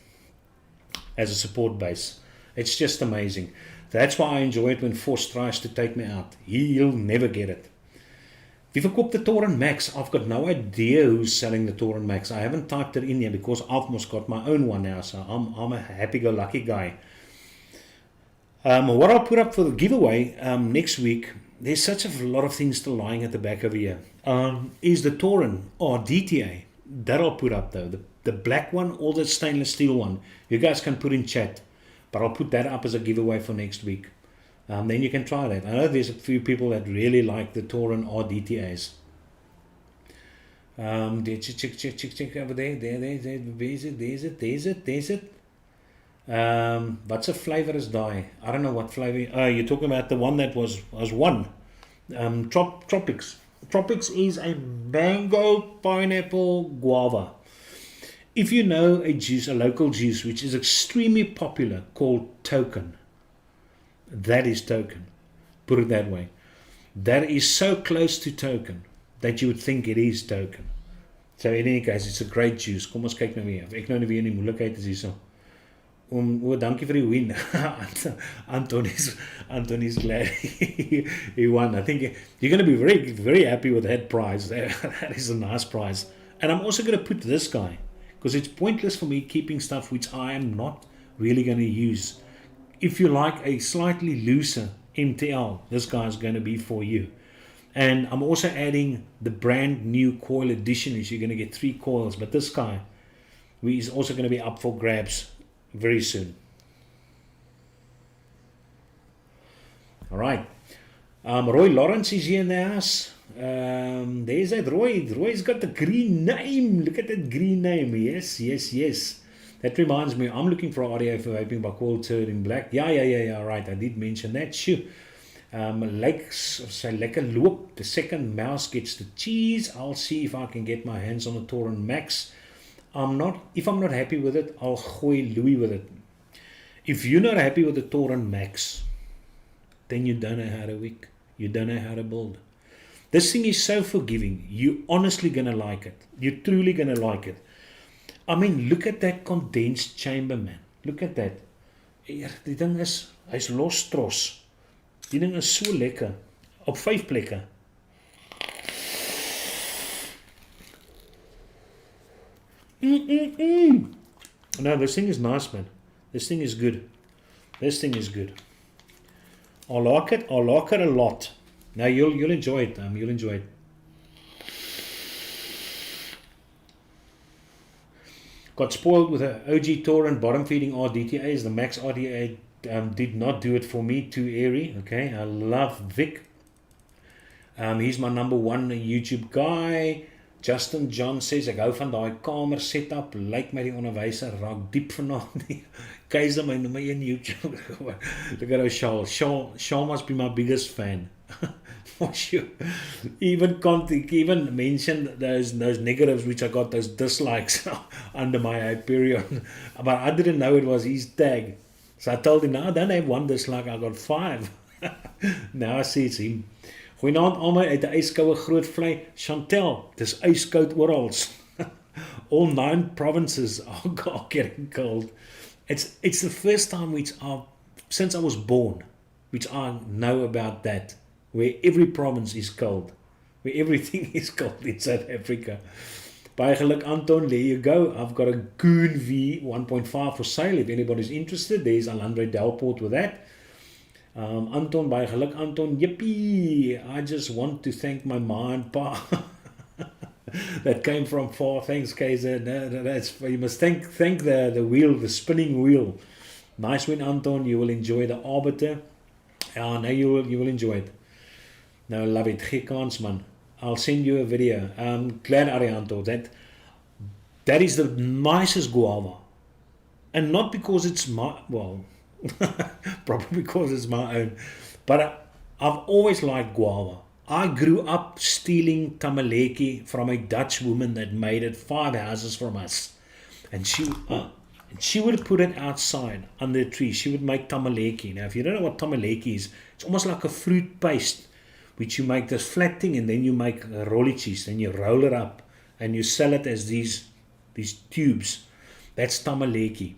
as a support base. It's just amazing. That's why I enjoy it when Force tries to take me out. He'll never get it. Wie verkoop the Torin Max? I've got no idea who's selling the Torin Max. I haven't typed it in yet because I've almost got my own one now, so I'm a happy-go-lucky guy. What I'll put up for the giveaway next week, there's such a lot of things still lying at the back of here, is the Torin Rta. That I'll put up though. The black one or the stainless steel one. You guys can put in chat, but I'll put that up as a giveaway for next week. Then you can try that. I know there's a few people that really like the Torin Rtas. Check over there. There's it. What's a flavor is die? I don't know what flavor. You're talking about the one that was one. Tropics. Tropics is a mango, pineapple, guava. If you know a juice, a local juice, which is extremely popular, called Token. That is Token. Put it that way. That is so close to Token that you would think it is Token. So in any case, it's a great juice. Kom ons kyk nou weer. Ek nou nie weer in die moeilikheid is hierso. Dankie vir die win. Anthony's glad he won. I think you're going to be very, very happy with that prize. That is a nice prize. And I'm also going to put this guy, because it's pointless for me keeping stuff which I am not really going to use. If you like a slightly looser MTL, this guy is going to be for you. And I'm also adding the brand new coil edition, is you're going to get 3 coils. But this guy is also going to be up for grabs very soon. All right. Roy Lawrence is here in the house. There's that Roy. Roy's got the green name. Look at that green name. Yes. That reminds me, I'm looking for audio for vaping by Cold Turd in Black. Yeah, right. I did mention that. Shoo. Say lekker loop. The second mouse gets the cheese. I'll see if I can get my hands on the Torin Max. If I'm not happy with it, I'll gooi Louis with it. If you're not happy with the Torin Max, then you don't know how to wick. You don't know how to build. This thing is so forgiving. You're honestly going to like it. You're truly going to like it. I mean, look at that condensed chamber, man. Look at that. Die ding is, hy's lostros. Die ding is so lekker. Op 5 plekke. No, this thing is nice, man. This thing is good. I like it a lot. Now you'll enjoy it. You'll enjoy it. Got spoiled with an OG Torin bottom feeding RDTAs. The Max RDA did not do it for me. Too airy. Okay, I love Vic. He's my number 1 YouTube guy. Justin John says, ek hou van daai kamer setup. Lyk my die onderwyser raak diep vanaand. Keizer my nummer 1 YouTube. Look at how Shaw must be my biggest fan. for sure. Even mentioned those negatives which I got, those dislikes under my Hyperion. But I didn't know it was his tag. So I told him, no, I don't have one dislike, I got 5. Now I see it's him. Goeienaand almal uit die ijskoue groot vlei. Chantel, dis ijskoud oral. All 9 provinces are getting cold. It's the first time since I was born, which I know about that, where every province is cold, where everything is cold in South Africa. Baie geluk, Anton, there you go. I've got a Goon V 1.5 for sale if anybody's interested. There's Alandre Delport with that. Anton, baie geluk, Anton. Yippee! I just want to thank my ma and pa. That came from far. Thanks, Kaiser. You must thank the wheel, the spinning wheel. Nice win, Anton. You will enjoy the Arbiter. No, you will enjoy it. No, love it. Geen kans, man. I'll send you a video. Glad, Arianto, that is the nicest guava. And not because it's probably because it's my own. But I've always liked guava. I grew up stealing tamaleki from a Dutch woman that made it 5 houses from us. And she would put it outside under a tree. She would make tamaleki. Now, if you don't know what tamaleki is, it's almost like a fruit paste, which you make this flat thing, and then you make rolliches, and you roll it up, and you sell it as these tubes. That's tamaleki.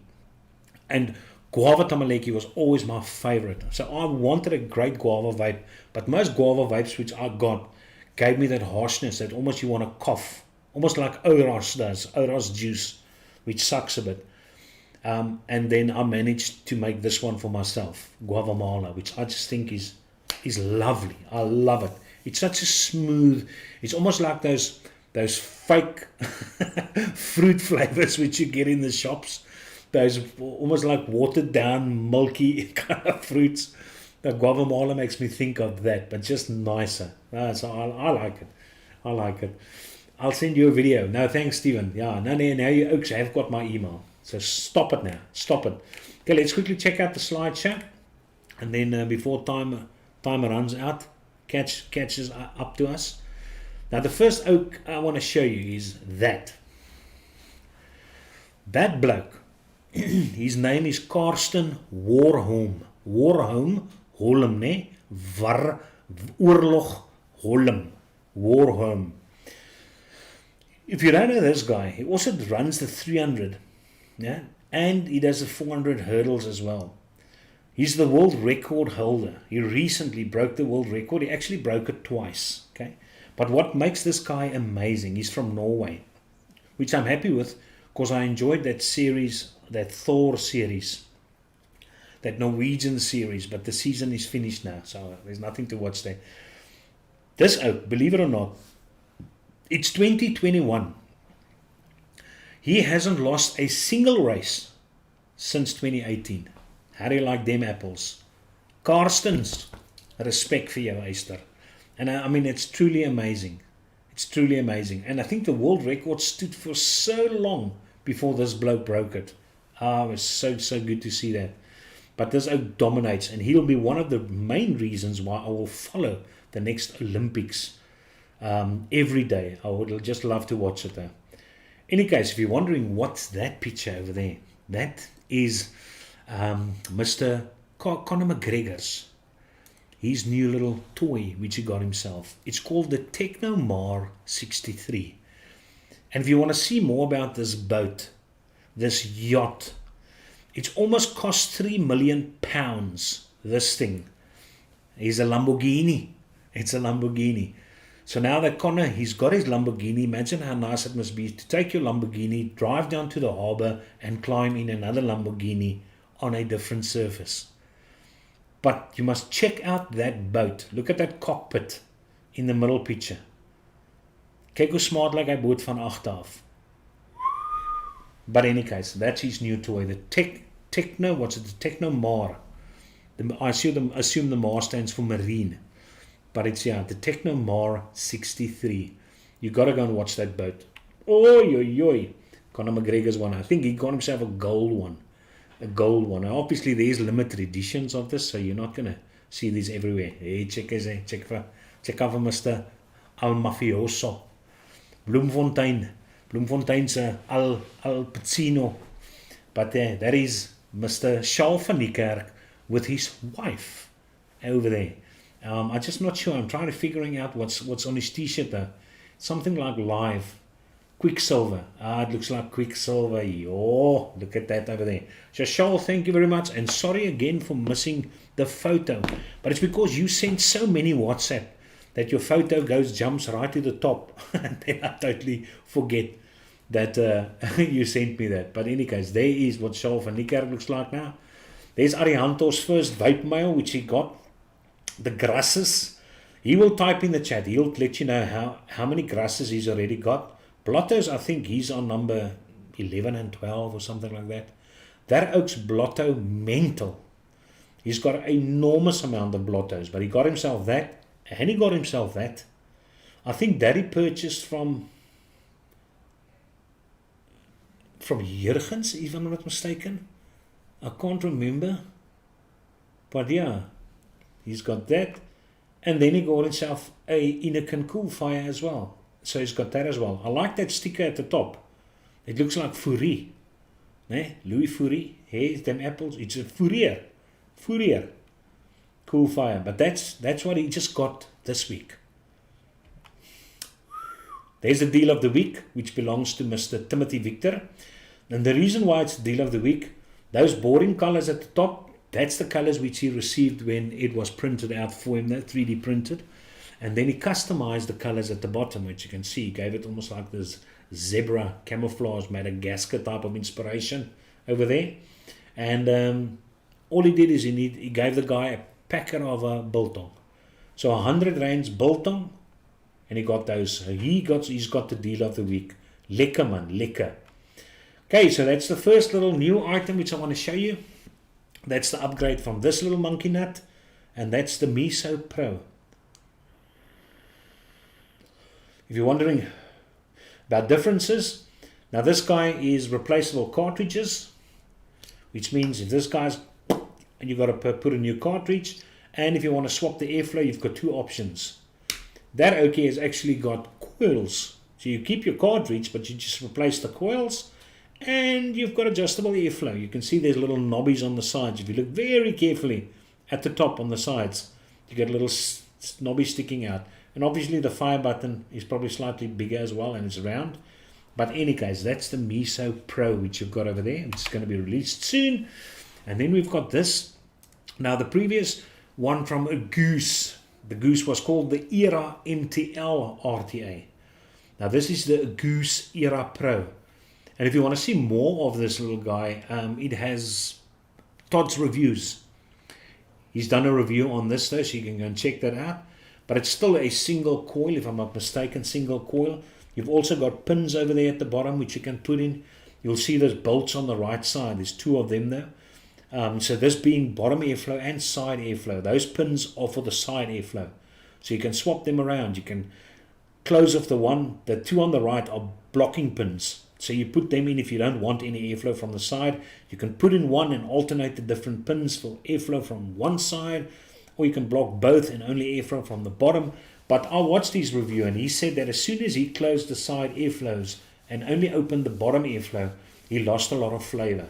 And guava tamaleki was always my favorite. So I wanted a great guava vape, but most guava vapes which I got gave me that harshness that almost you want to cough, almost like Oros does, Oros juice, which sucks a bit. And then I managed to make this one for myself, Guava Mala, which I just think is lovely. I love it. It's such a smooth, it's almost like those fake fruit flavors which you get in the shops. Those almost like watered down, milky kind of fruits. The Guava Mala makes me think of that, but just nicer. So I like it. I like it. I'll send you a video. No, thanks, Stephen. Yeah, now you ook have got my email. So stop it now. Stop it. Okay, let's quickly check out the slideshow. And then before timer runs out, catches up to us. Now the first oak I want to show you is that. That bloke. His name is Karsten Warholm. Holm, ne? Oorlog Holm. Warholm. If you don't know this guy, he also runs the 300. Yeah? And he does the 400 hurdles as well. He's the world record holder. He recently broke the world record. He actually broke it twice. Okay? But what makes this guy amazing, he's from Norway, which I'm happy with because I enjoyed that series, that Thor series, that Norwegian series, but the season is finished now, so there's nothing to watch there. This oak, believe it or not, it's 2021. He hasn't lost a single race since 2018. How do you like them apples? Karstens, respect for you, Esther. And I mean, it's truly amazing. It's truly amazing. And I think the world record stood for so long before this bloke broke it. It was so good to see that. But this oak dominates, and he'll be one of the main reasons why I will follow the next Olympics every day. I would just love to watch it though. In any case, if you're wondering what's that picture over there, that is Mr. Conor McGregor's. His new little toy which he got himself. It's called the Technomar 63. And if you want to see more about this boat, this yacht, it's almost cost £3 million, this thing. It's a Lamborghini. It's a Lamborghini. So now that Conor, he's got his Lamborghini, imagine how nice it must be to take your Lamborghini, drive down to the harbour and climb in another Lamborghini on a different surface. But you must check out that boat. Look at that cockpit in the middle picture. Kyk hoe smart like hy boot van agter af. But in any case, that's his new toy. The Techno, what's it? The Technomar. I assume the Mar stands for marine. But it's, yeah, the Technomar 63. You got to go and watch that boat. Oi. Conor McGregor's one. I think he got himself a gold one. A gold one. Now, obviously, there's limited editions of this, so you're not going to see these everywhere. Hey, check check out for Mr. Al Mafioso. Bloemfontein's Al Pacino. But that is Mr. Charles van Niekerk with his wife over there. I'm just not sure. I'm trying to figuring out what's on his t-shirt though. Something like live. Quicksilver. It looks like Quicksilver. Oh, look at that over there. So Charles, thank you very much. And sorry again for missing the photo. But it's because you sent so many WhatsApp that your photo jumps right to the top. And then I totally forget that you sent me that. But in any case, there is what Charles van Niekerk looks like now. There's Arihanto's first vape mail, which he got. The grasses. He will type in the chat. He'll let you know how many grasses he's already got. Blottos, I think he's on number 11 and 12 or something like that. That Oaks Blotto mental. He's got an enormous amount of blottos, but he got himself that, and he got himself that. I think that he purchased from Jurgens, if I'm not mistaken. I can't remember. But yeah, he's got that. And then he got himself a Innokin Cool Fire as well. So he's got that as well. I like that sticker at the top. It looks like Fourie. Nee? Louis Fourie. Hey, them apples. It's a Fourier. Cool Fire. But that's what he just got this week. There's the deal of the week, which belongs to Mr. Timothy Victor. And the reason why it's the deal of the week, those boring colors at the top, that's the colors which he received when it was printed out for him, that 3D printed. And then he customized the colors at the bottom, which you can see. He gave it almost like this zebra camouflage, Madagascar type of inspiration over there. And all he did is he gave the guy a packet of biltong. So 100 rands biltong, and he got those. He's got the deal of the week. Lekker man, lekker. Okay, so that's the first little new item which I want to show you. That's the upgrade from this little monkey nut, and that's the Miso Pro. If you're wondering about differences, now this guy is replaceable cartridges, which means if this guy's, you've got to put a new cartridge, and if you want to swap the airflow, you've got two options. That OK has actually got coils, so you keep your cartridge, but you just replace the coils, and you've got adjustable airflow. You can see there's little knobbies on the sides. If you look very carefully at the top on the sides, you get a little knobby sticking out. And obviously the fire button is probably slightly bigger as well, and it's round. But in any case, that's the Miso Pro, which you've got over there. It's going to be released soon. And then we've got this. Now the previous one from a Goose. The Goose was called the Era Mtl Rta. Now this is the Goose Era Pro. And if you want to see more of this little guy, it has Todd's reviews. He's done a review on this though, so you can go and check that out. But it's still a single coil, if I'm not mistaken, single coil. You've also got pins over there at the bottom, which you can put in. You'll see those bolts on the right side. There's two of them though. So this being bottom airflow and side airflow. Those pins are for the side airflow. So you can swap them around. You can close off the two on the right are blocking pins. So you put them in if you don't want any airflow from the side. You can put in one and alternate the different pins for airflow from one side. Or you can block both and only airflow from the bottom. But I watched his review and he said that as soon as he closed the side airflows and only opened the bottom airflow, he lost a lot of flavor.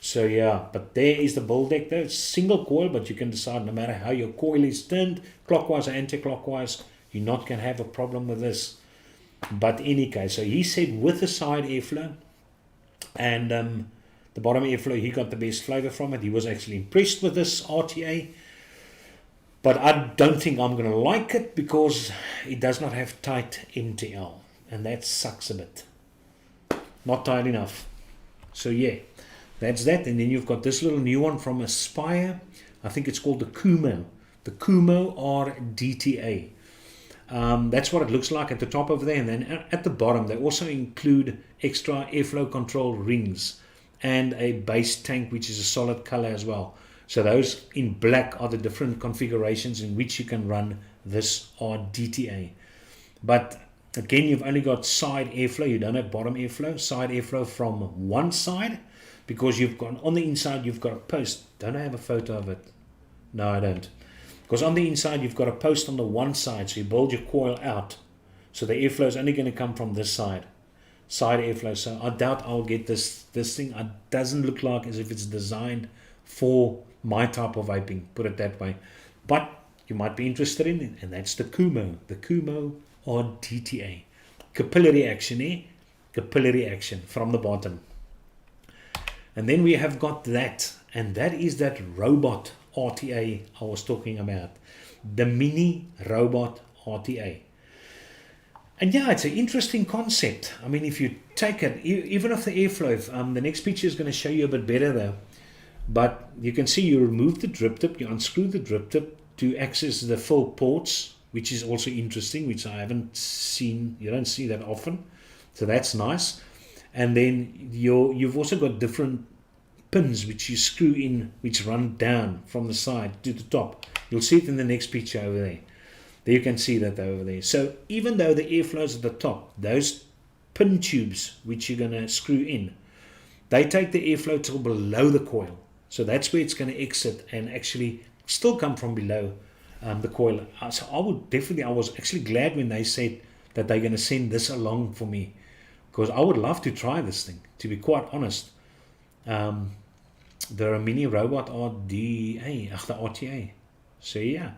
So yeah, but there is the bull deck though. It's single coil, but you can decide no matter how your coil is turned, clockwise or anti-clockwise, you're not going to have a problem with this. But in any case, so he said with the side airflow and the bottom airflow, he got the best flavor from it. He was actually impressed with this RTA. But I don't think I'm going to like it because it does not have tight MTL. And that sucks a bit. Not tight enough. So yeah, that's that. And then you've got this little new one from Aspire. I think it's called the Kumo. The Kumo Rta. That's what it looks like at the top over there. And then at the bottom, they also include extra airflow control rings and a base tank, which is a solid color as well. So those in black are the different configurations in which you can run this RDTA. But again, you've only got side airflow. You don't have bottom airflow. Side airflow from one side because you've got on the inside, you've got a post. Don't I have a photo of it? No, I don't. Because on the inside, you've got a post on the one side, so you build your coil out. So the airflow is only going to come from this side airflow. So I doubt I'll get this thing. It doesn't look like as if it's designed for my type of vaping, put it that way. But you might be interested in it, and that's the Kumo RDTA. Capillary action, capillary action from the bottom. And then we have got that, and that is that robot RTA I was talking about, the Mini Robot RTA. And yeah, it's an interesting concept. I mean, if you take it, even if the airflow, the next picture is going to show you a bit better though, but you can see you remove the drip tip, you unscrew the drip tip to access the full ports, which is also interesting, which I haven't seen, you don't see that often, so that's nice. And then you've also got different pins which you screw in, which run down from the side to the top. You'll see it in the next picture over there. There you can see that over there. So even though the airflow is at the top, those pin tubes which you're going to screw in, they take the airflow till below the coil. So that's where it's going to exit and actually still come from below the coil. So I was actually glad when they said that they're going to send this along for me, because I would love to try this thing, to be quite honest. The Mini Robot RTA. So yeah,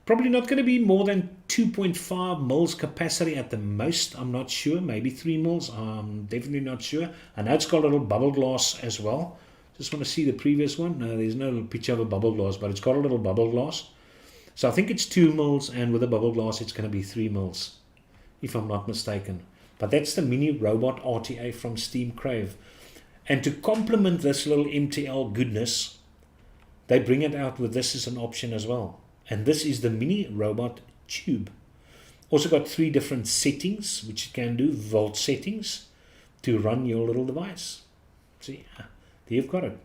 probably not going to be more than 2.5 mils capacity at the most. I'm not sure, maybe 3 mils. I'm definitely not sure. I know it's got a little bubble glass as well. Just want to see the previous one. No, there's no picture of a bubble glass, but it's got a little bubble glass. So I think it's 2 mils, and with a bubble glass it's going to be 3 mils, if I'm not mistaken. But that's the Mini Robot RTA from Steam Crave. And to complement this little MTL goodness, they bring it out with this as an option as well. And this is the Mini Robot Tube. Also got 3 different settings, which you can do, volt settings, to run your little device. So yeah, there you've got it.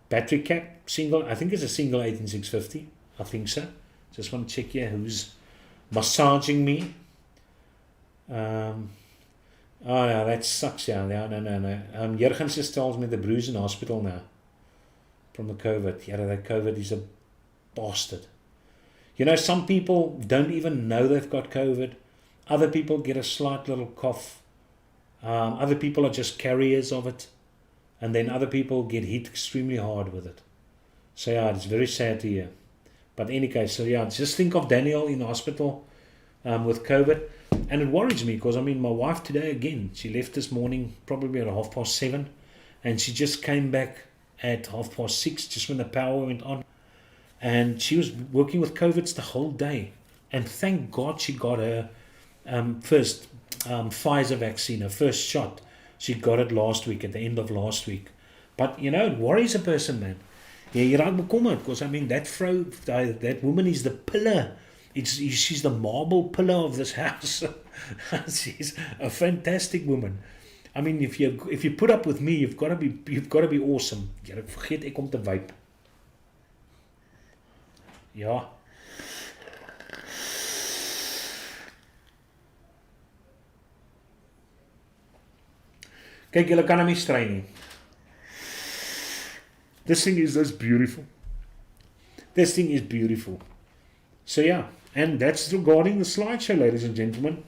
Battery cap, single, I think it's a single 18650. I think so. Just want to check here who's massaging me. Oh no, that sucks, yeah. No. Jurgen just tells me the broers in hospital now from the COVID. Yeah, that COVID is a bastard. You know, some people don't even know they've got COVID. Other people get a slight little cough. Other people are just carriers of it. And then other people get hit extremely hard with it. So yeah, it's very sad to hear. But in any case, so yeah, just think of Daniel in the hospital with COVID. And it worries me because, I mean, my wife today again, she left this morning probably at 7:30, and she just came back at 6:30, just when the power went on. And she was working with COVID the whole day. And thank God she got her first Pfizer vaccine, her first shot. She got it last week, at the end of last week. But, you know, it worries a person, man. Yeah, you raak bekommerd, because, I mean, that woman is the pillar. She's the marble pillar of this house. She's a fantastic woman. I mean, if you put up with me, you've got to be awesome. Jy vergeet ek om te vape. Ja. Kyk, julle kan hom nie stry nie. This thing is just beautiful. This thing is beautiful. So yeah, and that's regarding the slideshow, ladies and gentlemen.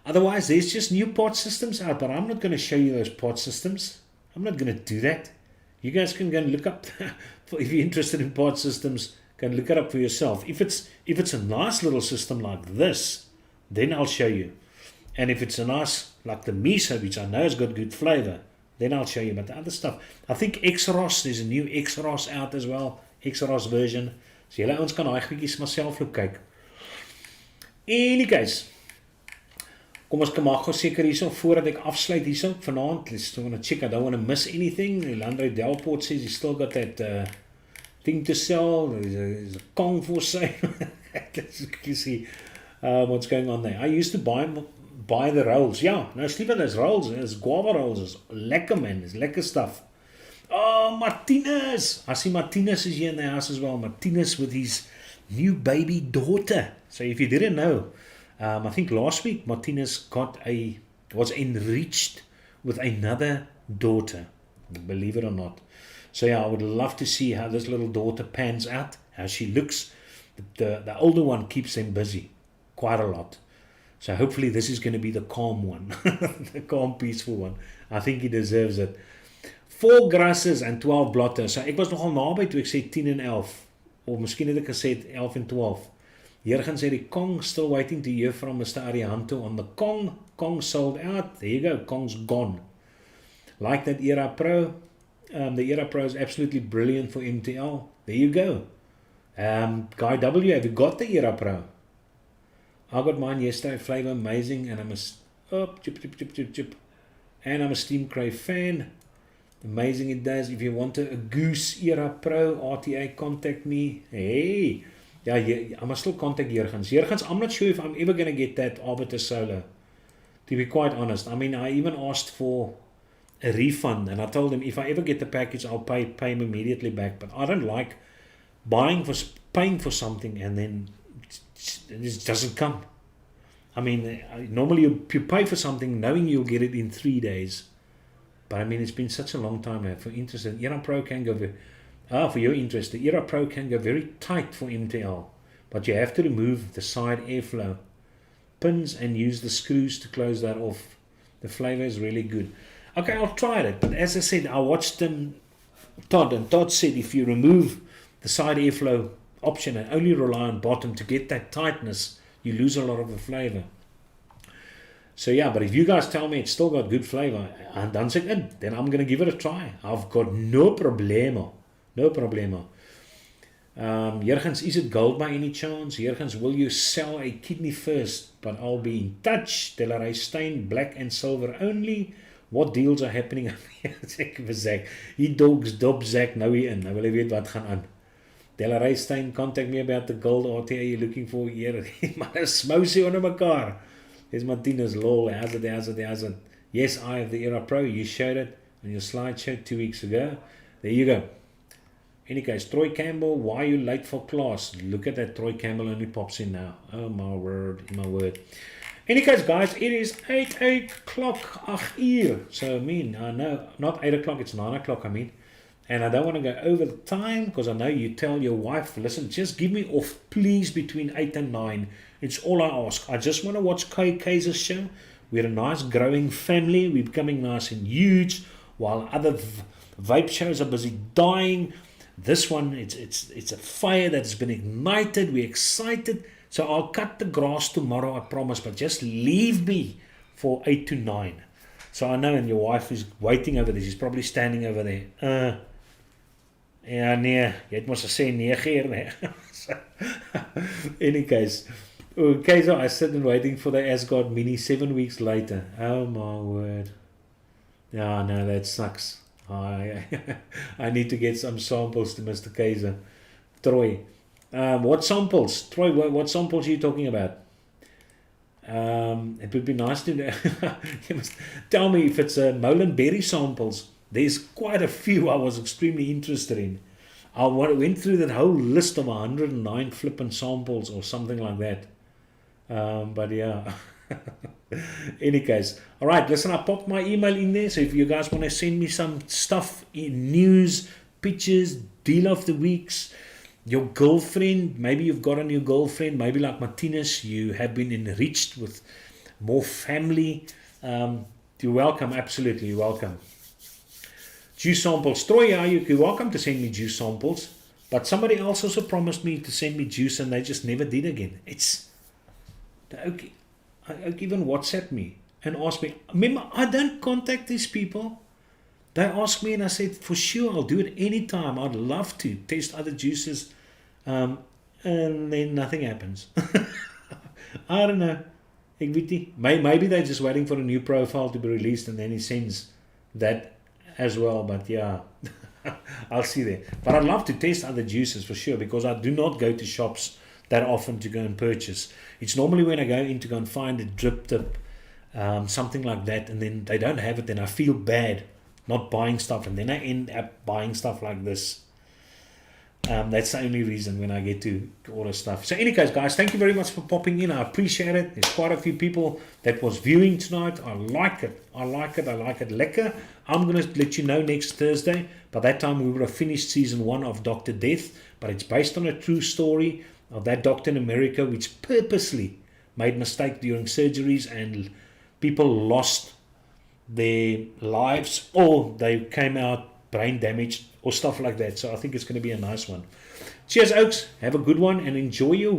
Otherwise, there's just new pod systems out, but I'm not going to show you those pod systems. I'm not going to do that. You guys can go and look up, if you're interested in pod systems, go and look it up for yourself. If it's a nice little system like this, then I'll show you. And if it's a nice, like the miso, which I know has got good flavor, then I'll show you. But the other stuff, I think X-Ros, there's a new X-Ros out as well, X-Ros version. So julle ons kan daai goedjies maar self loop kyk. Any case, kom ons maak gou seker hierso voordat ek afsluit hierso vanaand. Let's want to check, I don't want to miss anything. Landry Delport says he's still got that thing to sell. There's a Kong for sale. Let's see what's going on there. I used to buy the rolls. Yeah, no, Stephen, there's rolls. There's guava rolls. It's lekker, man. It's lekker stuff. Oh, Martinez! I see Martinez is here in the house as well. Martinez with his new baby daughter. So if you didn't know, I think last week Martinez was enriched with another daughter. Believe it or not. So yeah, I would love to see how this little daughter pans out, how she looks. The older one keeps them busy quite a lot. So hopefully this is going to be the calm one, the calm, peaceful one. I think he deserves it. 4 grasses and 12 blotters. So ek was nogal naby toe ek sê 10 en 11. Of miskien het ek gesê 11 en 12. Jurgen sê die Kong still waiting to hear from Mr. Arihanto on the Kong. Kong sold out. There you go. Kong's gone. Like that Era Pro. The Era Pro is absolutely brilliant for MTL. There you go. Guy W, have you got the Era Pro? I got mine yesterday. Flavor amazing, and I'm and I'm a Steam Crave fan. Amazing it does. If you want a Goose Era Pro RTA, contact me. Hey, yeah, I must still contact Jurgens. Jurgens, I'm not sure if I'm ever going to get that Arbiter Solar. To be quite honest, I mean, I even asked for a refund, and I told him if I ever get the package, I'll pay him immediately back. But I don't like paying for something and then it just doesn't come. I mean, normally you pay for something knowing you'll get it in 3 days. But I mean, it's been such a long time now. For interest, the Era Pro can go for your interest, the Era Pro can go very tight for MTL. But you have to remove the side airflow pins and use the screws to close that off. The flavor is really good. Okay, I'll try it. But as I said, I watched Todd, and Todd said if you remove the side airflow option and only rely on bottom to get that tightness, you lose a lot of the flavor. So yeah, but if you guys tell me it's still got good flavor, and then I'm going to give it a try. I've got no problemo. No problemo. Jurgens, is it gold by any chance? Jurgens, will you sell a kidney first? But I'll be in touch. Mtl Rta stain, black and silver only. What deals are happening? Ek vir Zak. Hier dogs dop Zak nou hier in. Nou wil hy weet wat gaan aan. Mtl Rta stain, contact me about the gold RTA you're looking for here. Maar is smousy onder mekaar. There's Martinez, lol, how's it? Yes, I have the Era Pro. You showed it on your slideshow 2 weeks ago. There you go. Any case, Troy Campbell, why are you late for class? Look at that, Troy Campbell only pops in now. Oh my word. Any case, guys, it is 8 o'clock. 8 uur. So I mean, no, not 8 o'clock, it's 9 o'clock, I mean. And I don't want to go over the time because I know you tell your wife, listen, just give me off, please, between 8 and 9. It's all I ask. I just want to watch Kay's show. We're a nice growing family. We're becoming nice and huge while other vape shows are busy dying. This one, it's a fire that's been ignited. We're excited. So I'll cut the grass tomorrow, I promise. But just leave me for 8 to 9. So I know, and your wife is waiting over there. She's probably standing over there. Ja, nee, jy het mos gesê 9 uur, nee. Any case, okay, so I sit and waiting for the Asgard Mini 7 weeks later. Oh my word. Yeah, no, that sucks. I need to get some samples to Mr. Kaiser. Troy. What samples? Troy, what samples are you talking about? It would be nice to know. You must tell me if it's Molenberry samples. There's quite a few I was extremely interested in. I went through that whole list of 109 flippant samples or something like that. But yeah. Any case. Alright, listen, I popped my email in there. So if you guys want to send me some stuff, news, pictures, deal of the weeks, your girlfriend, maybe you've got a new girlfriend, maybe like Martinez, you have been enriched with more family. You're welcome, absolutely, you're welcome. Juice samples. Troy, you're welcome to send me juice samples. But somebody else also promised me to send me juice and they just never did again. They even WhatsApp me and ask me. Remember, I don't contact these people. They ask me and I said, for sure, I'll do it anytime. I'd love to test other juices. And then nothing happens. I don't know. Maybe they're just waiting for a new profile to be released and then he sends that as well. But yeah, I'll see there. But I'd love to test other juices for sure because I do not go to shops that often to go and purchase. It's normally when I go in to go and find a drip tip, something like that, and then they don't have it, then I feel bad not buying stuff, and then I end up buying stuff like this. That's the only reason when I get to order stuff. So any case, guys, thank you very much for popping in. I appreciate it. There's quite a few people that was viewing tonight. I like it. Lekker. I'm going to let you know next Thursday. By that time, we would have finished season 1 of Dr. Death, but it's based on a true story. of that doctor in America which purposely made mistake during surgeries and people lost their lives or they came out brain damaged or stuff like that. So I think it's going to be a nice one. Cheers, Oaks. Have a good one and enjoy your